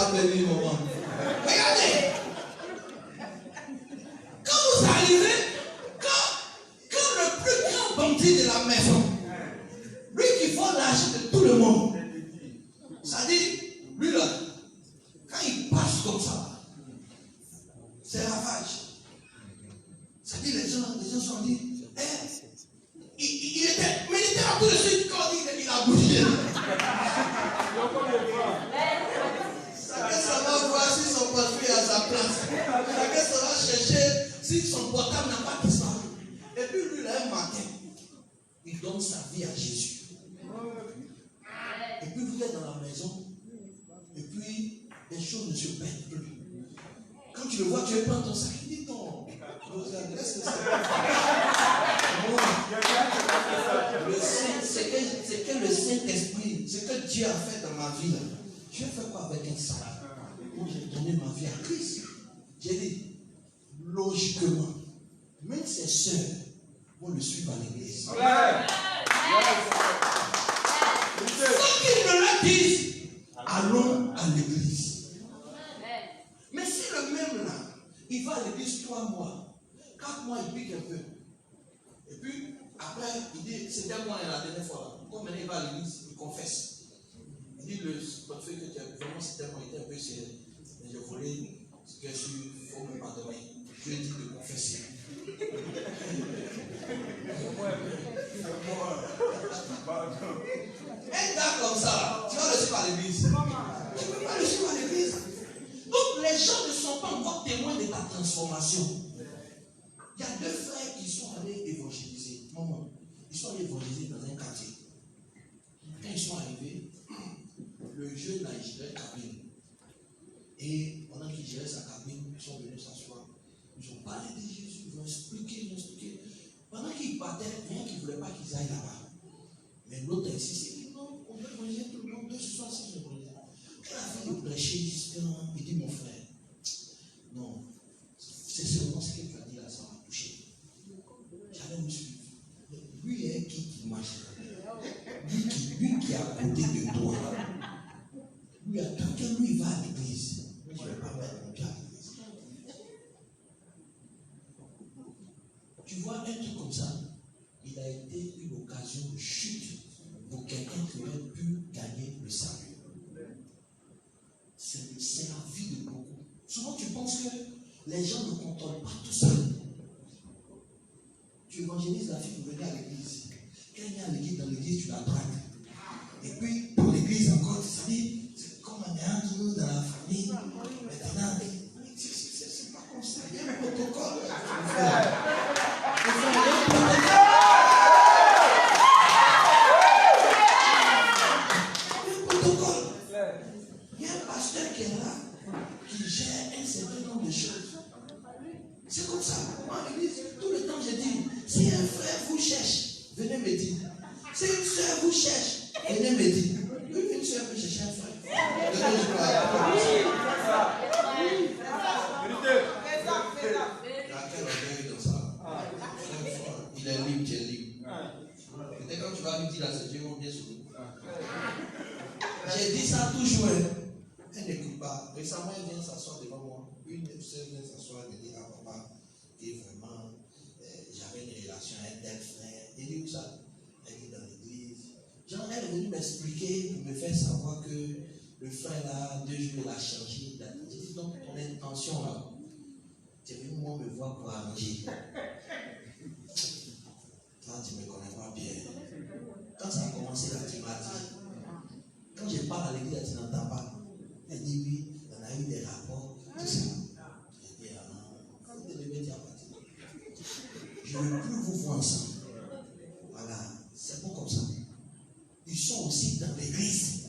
sois béni, maman. Regardez. Quand vous arrivez, quand le plus grand bandit de la maison, lui qui vole l'argent de tout le monde, ça dit, lui là, quand il passe comme ça, c'est ravage. Ça dit, les gens sont dit, il était militaire tout de suite quand il a bougé. Chacun s'en va voir si son portefeuille est à sa place. Chacun s'en va chercher si son portable n'a pas disparu. Et puis lui, là, un matin, il donne sa vie à Jésus. Et puis vous êtes dans la maison, et puis les choses ne se perdent plus. Quand tu le vois, tu prends ton sac, il dit non. Qu'est-ce que c'est que le Saint-Esprit, ce que Dieu a fait dans ma vie, là, je vais faire quoi avec un sac où j'ai donné ma vie à Christ? J'ai dit, logiquement, même ses sœurs vont le suivre à l'église. Sans qu'ils me le disent, allons à l'église. Mais si le même là, il va à l'église 3 mois, 4 mois, il pique un peu. Et puis, après, il dit, c'était moi la dernière fois là. Comme maintenant il va à l'église, il confesse. Il dit, le portefeuille que tu as vraiment, c'était moi, il était un peu serré. Mais je voulais ce que je suis, il faut me pardonner. Je lui ai dit de confesser. Un gars comme ça, tu vas le suivre à l'église. Tu ne peux pas le suivre à l'église. Donc les gens ne sont pas encore témoins de ta transformation. Il y a 2 frères qui sont allés évangéliser. Maman, ils sont allés évangéliser dans un quartier. Quand ils sont arrivés, le jeune a géré cabine. Et pendant qu'il gérait sa cabine, ils sont venus s'asseoir. Ils ont parlé de Jésus, ils ont expliqué. Pendant qu'ils partaient, rien qu'ils ne voulaient pas qu'ils aillent là-bas. Mais l'autre a insisté, non, on peut manger tout le monde, 2 ce soir, si je voulais. Quand la fille de prêcher, il dit, mon frère, non, c'est seulement ce que tu as dit là, ça m'a touché. J'allais me suivre. Lui, il est qui marche. Lui qui est à côté de toi. Lui, attends que lui va à l'église. Je ne vais pas mettre mon pied à l'église. Tu vois, un truc comme ça, il a été une occasion de chute pour quelqu'un qui aurait pu gagner le salut. C'est la vie de beaucoup. Souvent, tu penses que les gens ne contrôlent pas tout ça. Tu évangélises la fille pour venir à l'église. Quand il y a à l'église, dans l'église, tu la traques. Et puis, pour l'église encore, tu dis, c'est comme un méandre dans la famille. Maintenant, c'est pas comme ça. Il y a un protocole. Il y a un pasteur qui est là, qui gère un certain nombre de choses. C'est comme ça. En l'église, tout le temps, je dis, si un frère vous cherche, venez me dire. Si une soeur vous cherche, venez me dire. Une soeur peut chercher un frère. Il est libre, tu es libre. Peut-être quand tu vas lui dire la Dieu va bien sourire. J'ai dit ça toujours. Elle n'écoute pas. Récemment, elle vient s'asseoir devant moi. Une soeur vient s'asseoir et me dit, ah papa, et vraiment, j'avais une relation avec tel frère. Elle dit où ça? Elle dit dans l'église. Genre, elle est venue m'expliquer pour me faire savoir que le frère là, 2 jours, il a changé. J'ai dit donc, ton intention là, tu es venu moi me voir pour arranger. Toi, tu ne me connais pas bien. Quand ça a commencé là, tu m'as dit. Quand je parle à l'église, tu n'entends pas. Elle dit oui, on a eu des rapports, tout ça. Je dis, ah, vous devez dire à partir. Je ne veux plus vous voir ensemble. Voilà, c'est bon comme ça. Ils sont aussi dans l'église.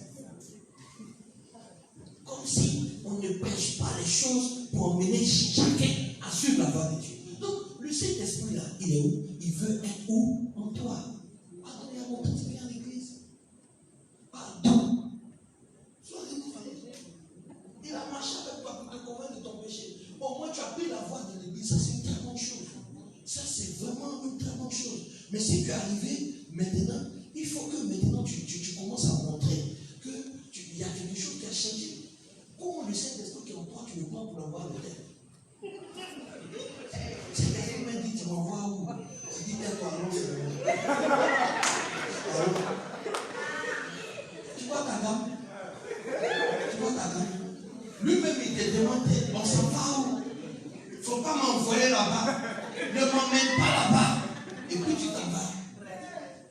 Comme si on ne pêche pas les choses pour emmener chacun à suivre la voie de Dieu. Donc, le Saint-Esprit là, il est où? Il veut être où? En toi. Pardon, il y a mon temps, c'est bien à l'église. Pardon. Il a marché avec toi pour te convaincre de ton péché. Au moins, tu as pris la voie de l'église. Ça, c'est une très bonne chose. Ça, c'est vraiment une très bonne chose. Mais si tu es arrivé maintenant, il faut que maintenant tu commences à montrer qu'il y a quelque chose qui a changé. Qu'on le Saint-Esprit qui est en toi, tu le prends pour l'envoyer à l'hôtel. Saint-Esprit m'a dit, tu m'envoies où? Tu dis, tais-toi, non, c'est tu vois ta gamme? Tu vois ta gamme? Lui-même, il te demande, on s'en va où? Il ne faut pas m'envoyer là-bas. Ne m'emmène pas là-bas. Et puis tu t'en vas.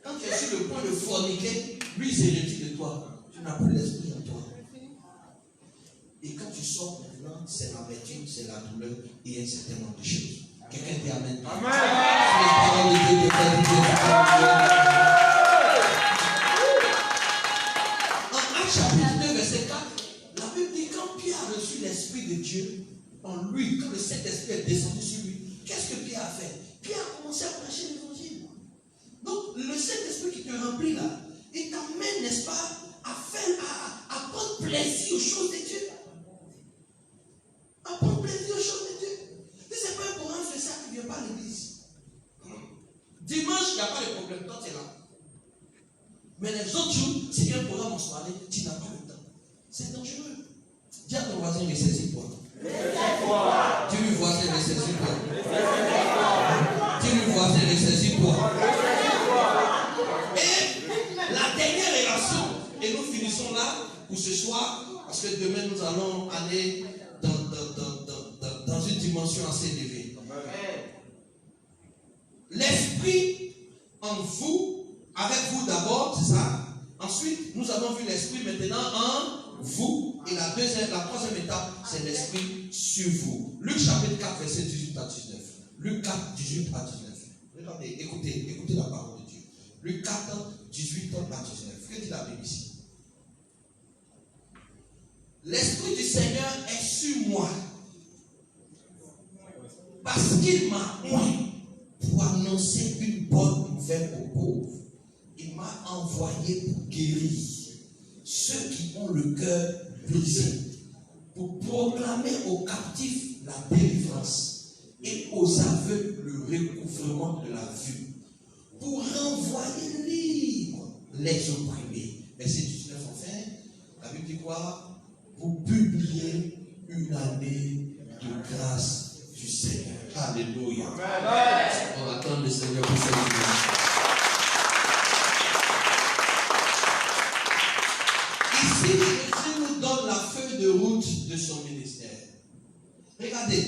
Quand tu es sur le point de forniquer, lui, il s'est retire de toi. Tu n'as plus l'esprit en toi. Et quand tu sors maintenant, c'est l'amertume, c'est la douleur et un certain nombre de choses. Quelqu'un dit Amen. Amen. En Actes chapitre 2, verset 4, la Bible dit quand Pierre a reçu l'Esprit de Dieu en lui, quand le Saint-Esprit est descendu sur lui, qu'est-ce que Pierre a fait? Pierre a commencé à prêcher l'évangile. Donc le Saint-Esprit qui te remplit là, il t'amène, n'est-ce pas, à prendre plaisir aux choses de Dieu. À prendre plaisir aux choses de Dieu. Si ce n'est pas un programme de ça, tu ne viens pas à l'église. Dimanche, il n'y a pas de problème, toi tu es là. Mais les autres jours, s'il y a un programme en soirée, tu n'as pas le temps. C'est dangereux. Dis à ton voisin, ressaisis-toi. Tu lui voisin, ressaisis-toi. Tu lui voisin, ressaisis-toi. Et la dernière relation, et nous finissons là pour ce soir, parce que demain nous allons aller dans une dimension assez élevée. L'esprit en vous, avec vous d'abord, c'est ça. Ensuite, nous avons vu l'esprit maintenant en vous. Et la troisième étape, c'est l'esprit sur vous. Luc chapitre 4, verset 18 à 19. Luc 4, 18 à 19. Regardez, écoutez la parole de Dieu. Luc 4, 18 à 19. Que dit la Bible ici? L'esprit du Seigneur est sur moi. Parce qu'il m'a oint pour annoncer une bonne nouvelle aux pauvres. Il m'a envoyé pour guérir ceux qui ont le cœur brisé, pour proclamer aux captifs la délivrance et aux aveugles le recouvrement de la vue, pour renvoyer libres les opprimés. Verset 19 enfin, la Bible dit quoi? Pour publier une année de grâce du Seigneur. Alléluia. On attend le Seigneur pour cette journée. Ici, Jésus nous donne la feuille de route de son ministère. Regardez.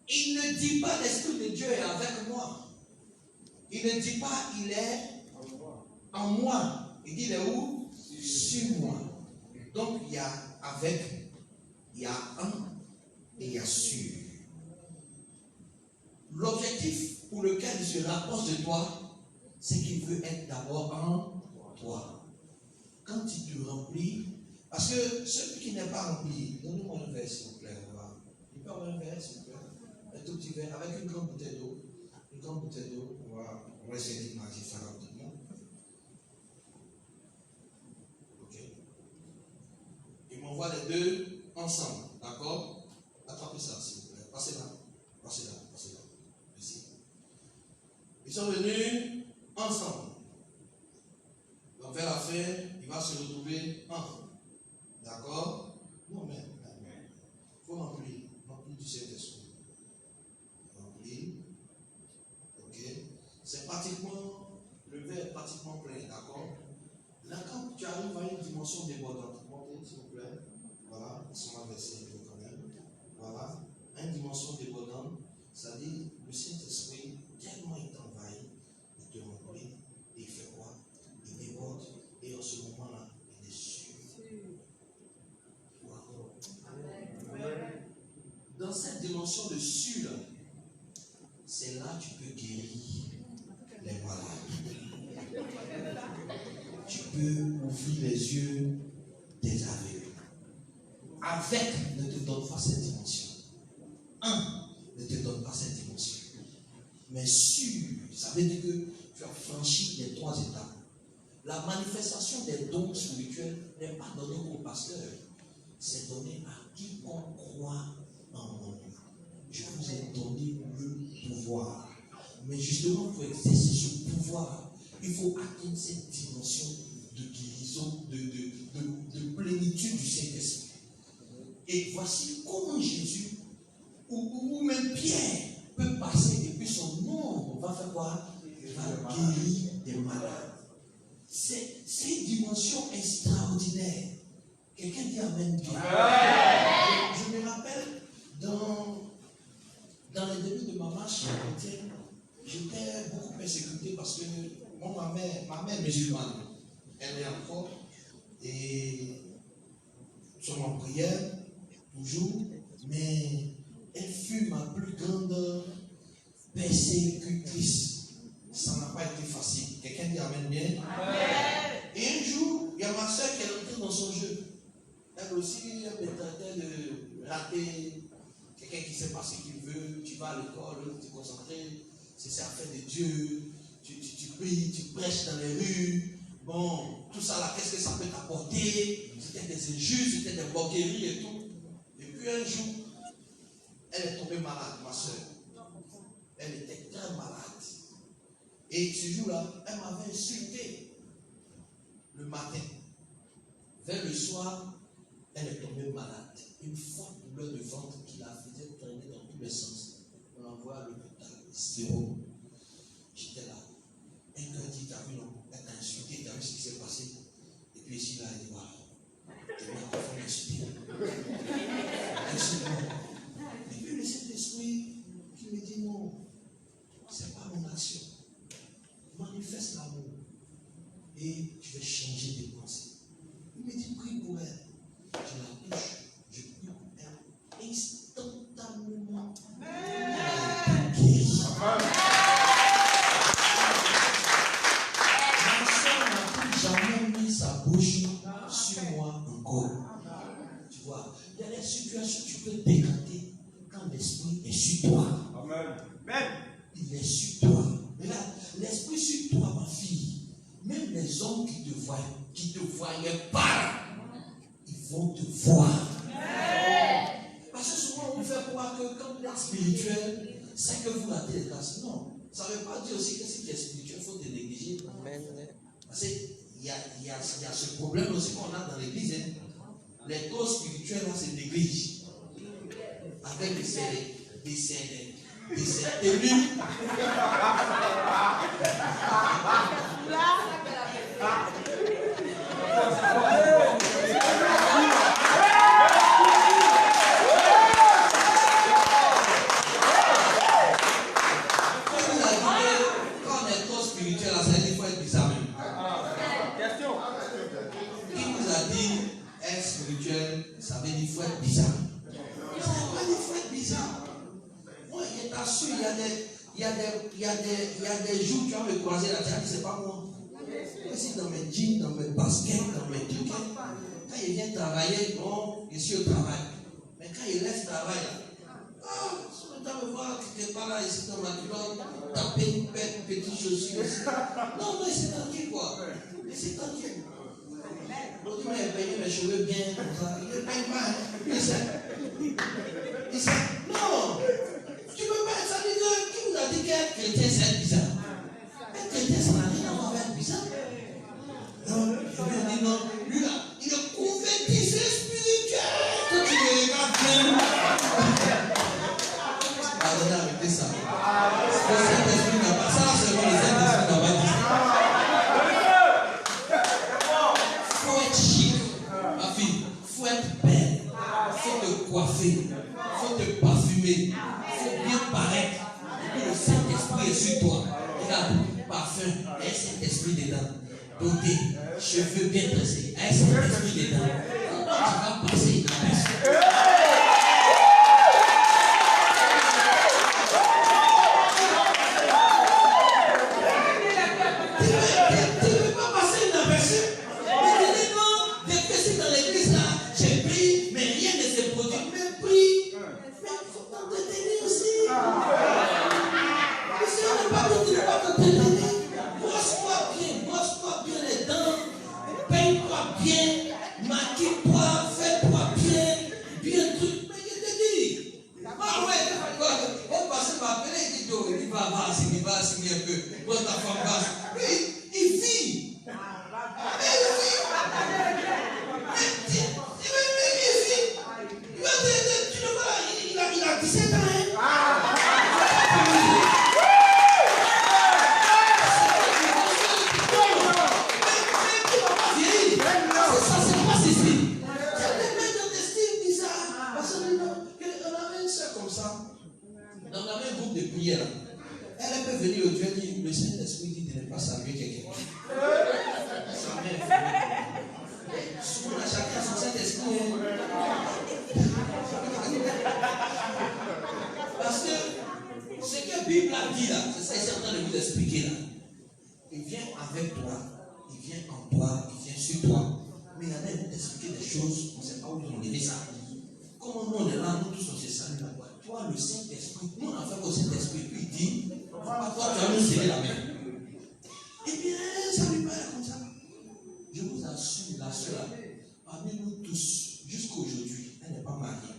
Il ne dit pas l'Esprit de Dieu est avec moi. Il ne dit pas il est en moi. Il dit il est où? Sur moi. Donc il y a avec, il y a un et il y a sur. L'objectif pour lequel il se rapproche de toi, c'est qu'il veut être d'abord en toi. Quand il te remplit, parce que celui qui n'est pas rempli, donnez-moi un verre s'il vous plaît. Il peut avoir un verre s'il vous plaît. Un tout petit verre avec une grande bouteille d'eau. Une grande bouteille d'eau. On va essayer d'imaginer ça rapidement. Ok. Il m'envoie les deux ensemble. D'accord? Attrapez ça s'il vous plaît. Passez là. Passez là. Passez là. Ici. Ils sont venus ensemble. Donc vers la fin, il va se retrouver ensemble. D'accord? Non, mais il faut remplir du Saint-Esprit. Remplir. Ok? C'est pratiquement, le verre est pratiquement plein, d'accord? Là, quand tu arrives à une dimension débordante, montez s'il vous plaît. Voilà, ils sont inversés un peu quand même. Voilà, à une dimension débordante, c'est-à-dire le Saint-Esprit, tellement il t'envahit, il te remplit, et il fait quoi? Il déborde, et en ce moment-là, il est sûr. Dans cette dimension de sûr, c'est là que tu peux guérir les malades. Tu peux ouvrir les yeux des aveugles. Avec ne te donne pas cette dimension. Un ne te donne pas cette dimension. Mais sûr, ça veut dire que tu as franchi les 3 étapes. La manifestation des dons spirituels n'est pas donnée au pasteur. C'est donné à quiconque croit en moi. Je vous ai donné le pouvoir. Mais justement, pour exercer ce pouvoir, il faut atteindre cette dimension de guérison, de plénitude du Saint-Esprit. Et voici comment Jésus, ou même Pierre, peut passer et puis son nom va faire quoi? Il va guérir des malades. C'est une dimension extraordinaire. Quelqu'un dit Amen. Je me rappelle dans les débuts de ma marche chrétienne, j'étais beaucoup persécuté parce que ma mère musulmane, elle est encore et sur ma prière, toujours, mais elle fut ma plus grande persécutrice. Ça n'a pas été facile. Quelqu'un dit Amen bien? Amen. Et un jour, il y a ma soeur qui est rentrée dans son jeu. Elle aussi, elle me tentait de rater quelqu'un qui sait pas ce qu'il veut. Tu vas à l'école, tu es concentré, c'est affaire de Dieu. Tu pries, tu prêches dans les rues. Bon, tout ça là, qu'est-ce que ça peut t'apporter? C'était des injures, c'était des moqueries et tout. Et puis un jour, elle est tombée malade, ma soeur. Elle était très malade. Et ce jour-là, elle m'avait insulté le matin. Vers le soir, elle est tombée malade. Une forte douleur de ventre qui la faisait traîner dans tous les sens. On l'envoie à l'hôpital. Zéro. J'étais là. Un gars dit, t'as vu, non? Elle t'a insulté, t'as vu ce qui s'est passé. Et puis ici, là, elle dit, waouh. Elle m'a encore insulté. Et puis le Saint-Esprit qui me dit, non, c'est pas mon action. Manifeste l'amour et je vais changer tes pensées. Il me dit prie pour elle. Je la touche, je prie pour elle. Instantanément, elle est guérie. Ma soeur n'a plus jamais mis sa bouche sur moi encore. Tu vois, il y a des situations que tu peux décanter quand l'esprit est sur toi. Amen. Il est sur toi. Et là, l'esprit sur toi, ma fille, même les hommes qui te voyaient pas, ils vont te voir. Parce que souvent, on fait croire que quand l'être spirituel, c'est que vous ratez les grâces. Non, ça ne veut pas dire aussi que si tu es spirituel, il faut te négliger. Parce qu'il y a ce problème aussi qu'on a dans l'église. Hein. Les doses spirituelles, là, c'est néglige. Avec des élus. Quand on est trop spirituel, ça il faut être bizarre même. Qui nous a dit être spirituel, ça veut dire qu'il faut être bizarre. Ça veut pas dire qu'il faut être bizarre. Moi, je t'assure, il y a des jours où tu vas me croiser là, tu vas dire, c'est pas moi. Ici, dans mes jeans, dans mes baskets, dans mes trucs, quand il vient travailler, bon, je suis au travail. Mais quand il laisse travail là, tu vas me voir quelque part là, ici dans ma culotte, taper une petite chaussure aussi. Non, mais c'est tranquille quoi. Mais c'est tranquille. L'autre m'a payé mes cheveux bien, comme ça. Il ne paye pas. Il sait, non, tu ne peux pas être ça. Qui vous a dit qu'être chrétien c'est bizarre? Être chrétien ça n'a rien à voir avec bizarre. Non, je lui ai dit non. Lui là, il est convertissé spirituel. Quand tu le regardes bien. Pardonnez, arrêtez ça. Le Saint-Esprit n'a pas ça, c'est bon, le Saint-Esprit n'a pas dit ça. Faut être chic, ma fille. Faut être belle. Faut te coiffer. Faut te parfumer. Faut bien paraître. Et puis le Saint-Esprit est sur toi. Regarde, parfum, et Saint-Esprit dedans. Beauté, cheveux bien tressés, et Saint-Esprit dedans. Tu vas passer inaperçu. Il vit. il vient avec toi, il vient en toi, il vient sur toi. Mais il y en a qui vont t'expliquer des choses, on ne sait pas où ils ont levé ça. Comment nous on est là, nous tous on se salue là-bas. Toi, le Saint-Esprit, nous on a fait au Saint-Esprit, puis il dit, toi tu vas nous serrer la main. Eh bien, ça lui paraît comme ça. Je vous assure, la soeur, parmi nous tous, jusqu'à aujourd'hui, elle n'est pas mariée.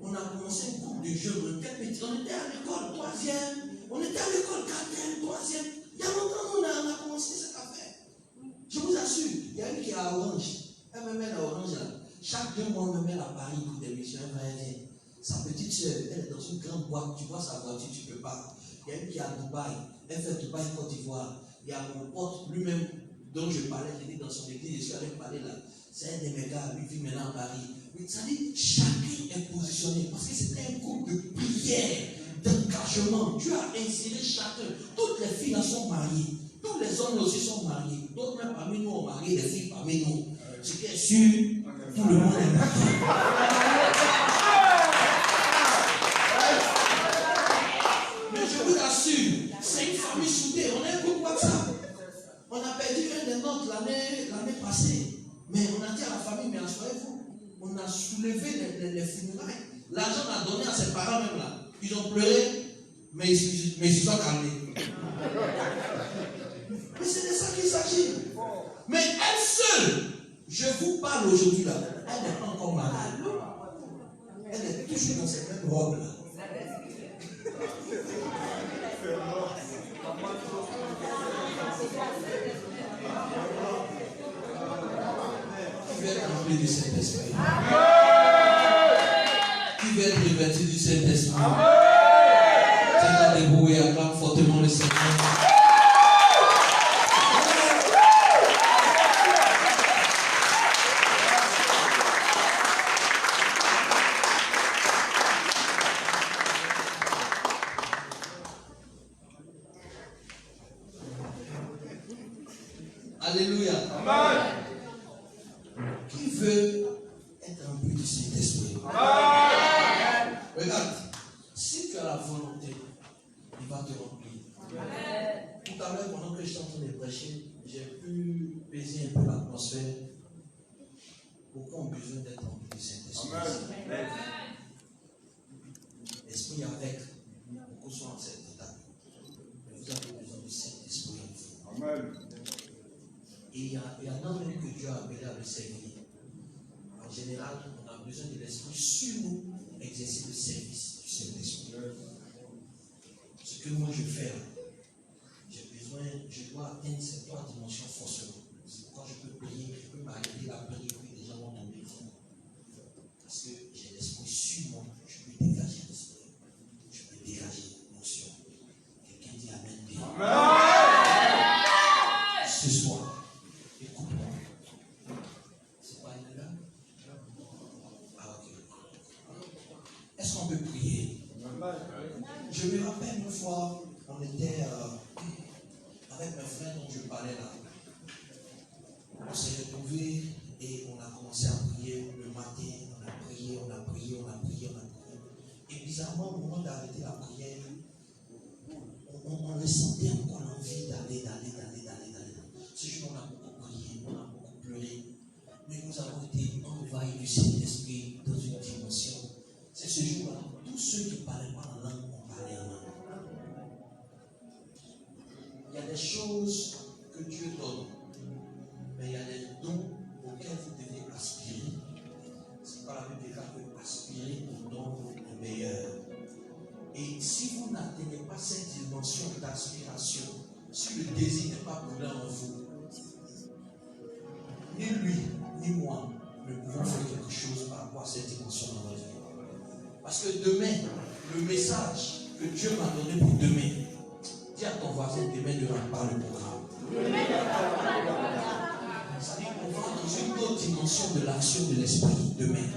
On a commencé un groupe de jeunes, on était petits, on était à l'école 3e, on était à l'école 4e, 3e. Il y a longtemps on a commencé cette affaire. Je vous assure, il y a une qui est à Orange. Elle me met à Orange là. Chaque 2 mois, on me met à Paris pour des missions. Elle va dire, sa petite soeur, elle est dans une grande boîte, tu vois sa voiture, tu ne peux pas. Il y a une qui est à Dubaï, elle fait Dubaï, Côte d'Ivoire. Il y a mon pote lui-même dont je parlais, j'ai dit dans son église, je suis allé parler là. C'est un de mes gars, lui vit maintenant à Paris. Mais ça dit, chacun est positionné parce que c'était un groupe de prière, d'engagement. Dieu a inséré chacun. Toutes les filles là sont mariées. Tous les hommes aussi sont mariés. D'autres même parmi nous ont marié des filles parmi nous. Ce qui est sûr, tout le monde est marié. Mais je vous assure, c'est une famille soudée. On est un groupe comme ça. On a perdu un des nôtres l'année passée. Mais on a dit à la famille, mais assurez-vous, on a soulevé les funérailles. L'argent on a donné à ses parents même là. Ils ont pleuré, mais ils se sont calmés. Mais c'est de ça qu'il s'agit. Mais elle seule, je vous parle aujourd'hui là, elle n'est pas encore mariée. Elle est toujours dans cette même robe là. Qui veut être rempli du Saint-Esprit? Qui veut être revêtu du Saint-Esprit? Tiens-toi debout et acclame fortement le Seigneur. Alléluia. Amen. Qui veut être rempli du Saint-Esprit? Amen. Regarde, si tu as la volonté, il va te remplir. Amen. Tout à l'heure, pendant que je suis en train de prêcher, j'ai pu baiser un peu l'atmosphère. Beaucoup ont besoin d'être remplis du Saint-Esprit. Amen. L'esprit avec, beaucoup sont en cet état. Mais vous avez besoin du Saint-Esprit en vous. Amen. Et il y en a même que Dieu a appelé à le servir. En général, on a besoin de l'esprit sur nous, exercer le service du Saint-Esprit. Ce que moi je fais, je dois atteindre ces 3 dimensions forcément. C'est pourquoi je peux prier, je peux m'arrêter la prière et les gens vont tomber fous. Parce que j'ai l'esprit sur moi, je peux dégager l'esprit. Je peux dégager l'émotion. Quelqu'un dit Amen bien. Amen. Ce soir, est-ce qu'on peut prier? Je me rappelle une fois, on était avec mes frères dont je parlais là. On s'est retrouvés et on a commencé à prier le matin. On a prié. Et bizarrement, au moment d'arrêter la prière, on ressentait encore l'envie d'aller. Ce jour, on a beaucoup prié, on a beaucoup pleuré. Mais nous avons été envahis du Saint-Esprit dans une dimension. C'est ce jour-là, tous ceux qui ne parlaient pas en langue ont parlé en langue. Il y a des choses que Dieu donne, mais il y a des dons auxquels vous devez aspirer. C'est pas la Bible qui peut aspirer aux dons les meilleurs. Et si vous n'atteignez pas cette dimension d'aspiration, si le désir n'est pas brûlant en vous, ni lui, ni moi ne pouvons faire quelque chose par rapport à cette dimension dans notre vie. Parce que demain, le message que Dieu m'a donné pour demain, dis à ton voisin, demain ne rentre pas le programme. C'est-à-dire qu'on va dans une autre dimension de l'action de l'esprit demain.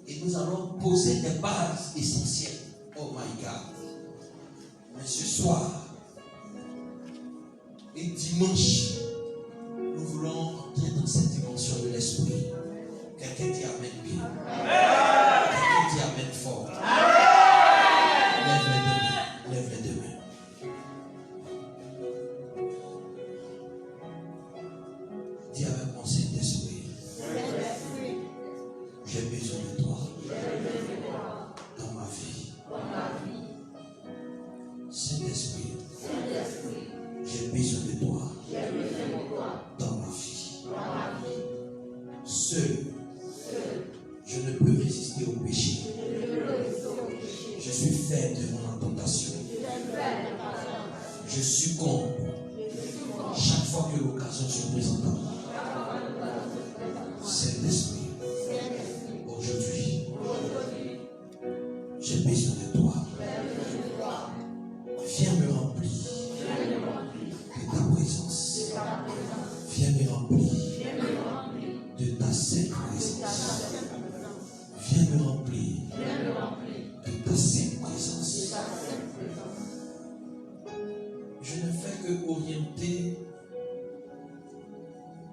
Et nous allons poser des bases essentielles. Oh my God. Mais ce soir et dimanche, nous voulons entrer dans cette dimension de l'esprit. Quelqu'un dit Amen bien. Quelqu'un dit Amen fort. Lève les deux mains. Dis avec mon Saint-Esprit, j'ai besoin de toi dans ma vie. Saint-Esprit, j'ai besoin de toi dans ma vie. Seul, je ne peux résister au péché. Je suis faible devant la tentation. Je succombe chaque fois que l'occasion se présente à moi. Saint-Esprit, aujourd'hui, j'ai besoin de toi. Viens me remplir de ta présence. Viens me remplir de ta sainte présence. Viens me remplir de ta sainte présence. Je ne fais que orienter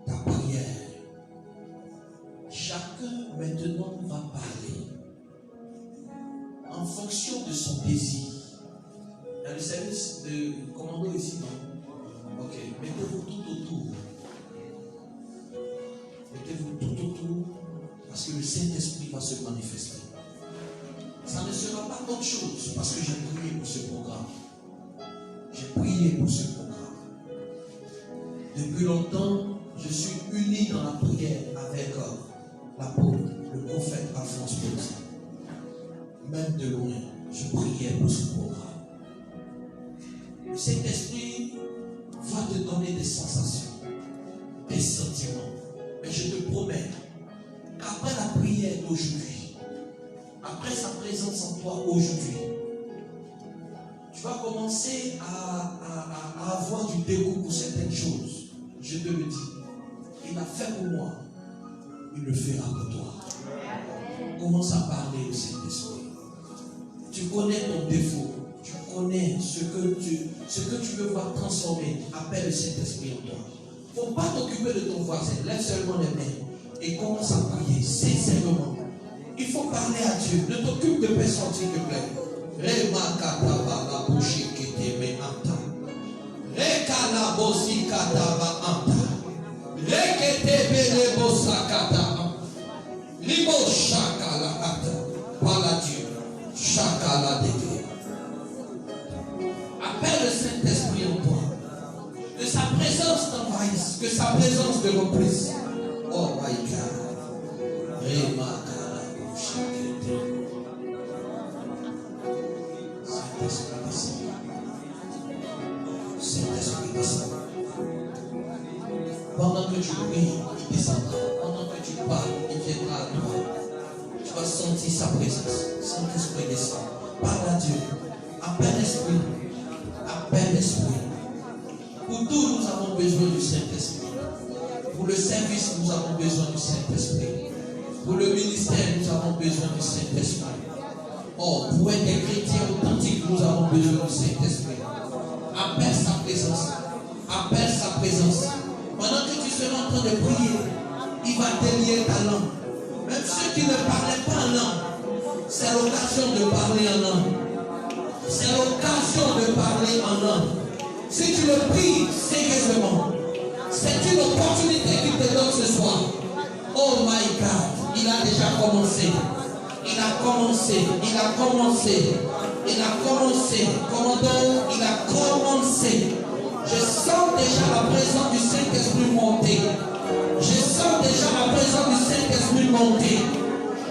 ta prière. Chacun maintenant va parler en fonction de son désir. Il y a le service de commando ici, non? Ok, mettez-vous tout autour. Mettez-vous tout autour parce que le Saint-Esprit va se manifester. Ça ne sera pas autre chose parce que j'ai prié pour ce programme. J'ai prié pour ce programme. Depuis longtemps, je suis uni dans la prière avec l'apôtre, le prophète Alphonse Petit. Même de loin, je priais pour ce programme. Le Saint-Esprit va te donner des sensations, des sentiments. Mais je te promets qu'après la prière d'aujourd'hui, après sa présence en toi aujourd'hui, tu vas commencer à avoir du dégoût pour certaines choses. Je te le dis. Il a fait pour moi. Il le fera pour toi. Commence à parler au Saint-Esprit. Tu connais ton défaut. Tu connais ce que tu veux voir transformer. Appelle le Saint-Esprit en toi. Il ne faut pas t'occuper de ton voisin. Lève seulement les mains et commence à prier sincèrement. Il faut parler à Dieu. Ne t'occupe de personne, s'il te plaît. Appelle le Saint-Esprit en toi. Que sa présence t'envahisse. Que sa présence te remplisse. Oh my God. Saint-Esprit descend. Saint-Esprit descend. Pendant que tu pries, il descendra. Pendant que tu parles, il viendra à toi. Tu vas sentir sa présence. Saint-Esprit descend. Parle à Dieu. Appelle l'Esprit. Appelle l'Esprit. Pour tout, nous avons besoin du Saint-Esprit. Pour le service, nous avons besoin du Saint-Esprit. Pour le ministère, nous avons besoin du Saint-Esprit. Oh, pour être des chrétiens authentiques, nous avons besoin du Saint-Esprit. Appelle sa présence. Appelle sa présence. Pendant que tu seras en train de prier, il va délier ta langue. Même ceux qui ne parlaient pas en langue, c'est l'occasion de parler en langue. C'est l'occasion de parler en langue. Si tu le pries sérieusement, c'est une opportunité qu'il te donne ce soir. Oh my God, il a déjà commencé. Il a commencé. Il a commencé. Il a commencé. Commandant, il a commencé. Je sens déjà la présence du Saint-Esprit monter. Je sens déjà la présence du Saint-Esprit monter.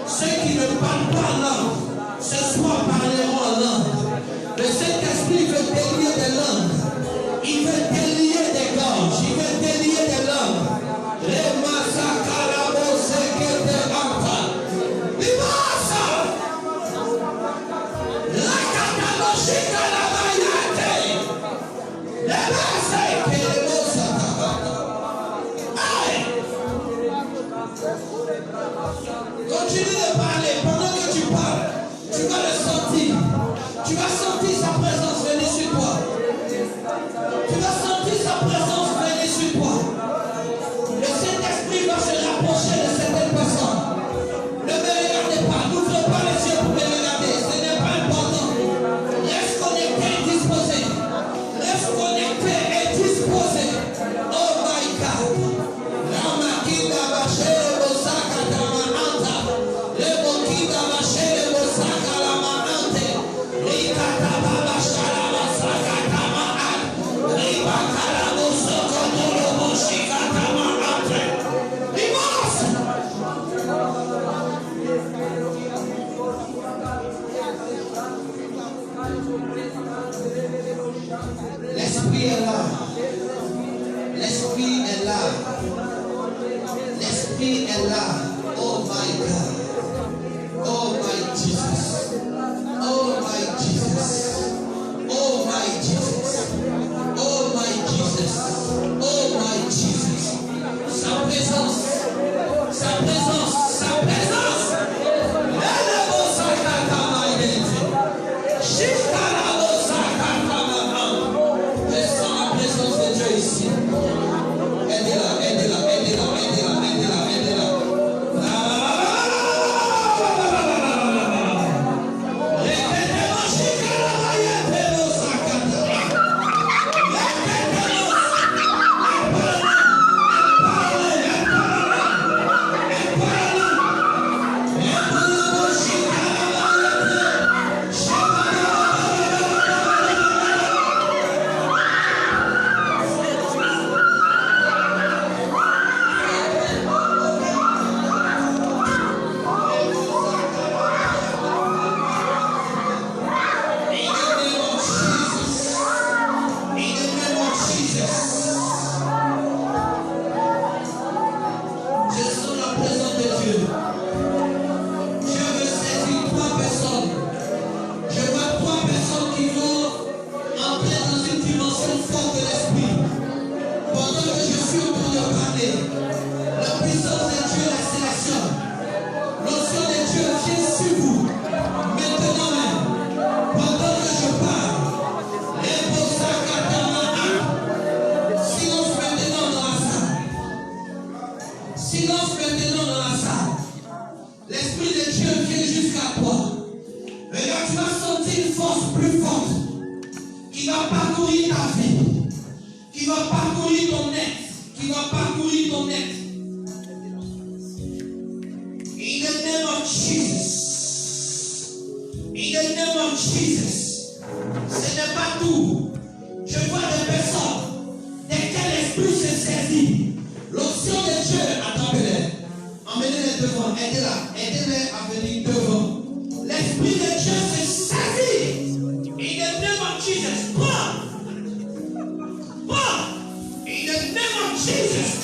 Ceux qui ne parlent pas en langue, ce soir parleront en langue. Le Saint-Esprit veut délier des langues. Il veut délier des gorges. Il veut délier des langues. Les massacres, c'est que des enfants. Dimasa! La catalogique à la maillette. Les massacres que les continue de parler. Pendant que tu parles, tu vas le sentir. Tu vas sentir sa présence venir. L'esprit est là. L'esprit est là. L'esprit est là. Oh my God. Oh my Jesus. Oh my Jesus. Oh my Jesus. Oh my Jesus. Oh my Jesus. Sa présence. Sa présence. Sa présence. Je sens la présence de Dieu ici. Aidez-la, aidez-la, aidez-la, aidez-la, aidez-la, aidez-la. Silence maintenant dans la salle. L'Esprit de Dieu vient jusqu'à toi. Regarde, tu vas sentir une force plus forte qui va parcourir ta vie, qui va parcourir ton être, qui va parcourir ton être. In the name of Jesus. In the name of Jesus. Ce n'est pas tout. Je vois des personnes desquelles l'Esprit se saisit. L'onction de Dieu, attendez-les. Emmenez-les devant, aidez-la, aidez-les à venir devant. L'Esprit de Dieu se saisit. In the name of Jesus, prends. Prends. In the name of Jesus.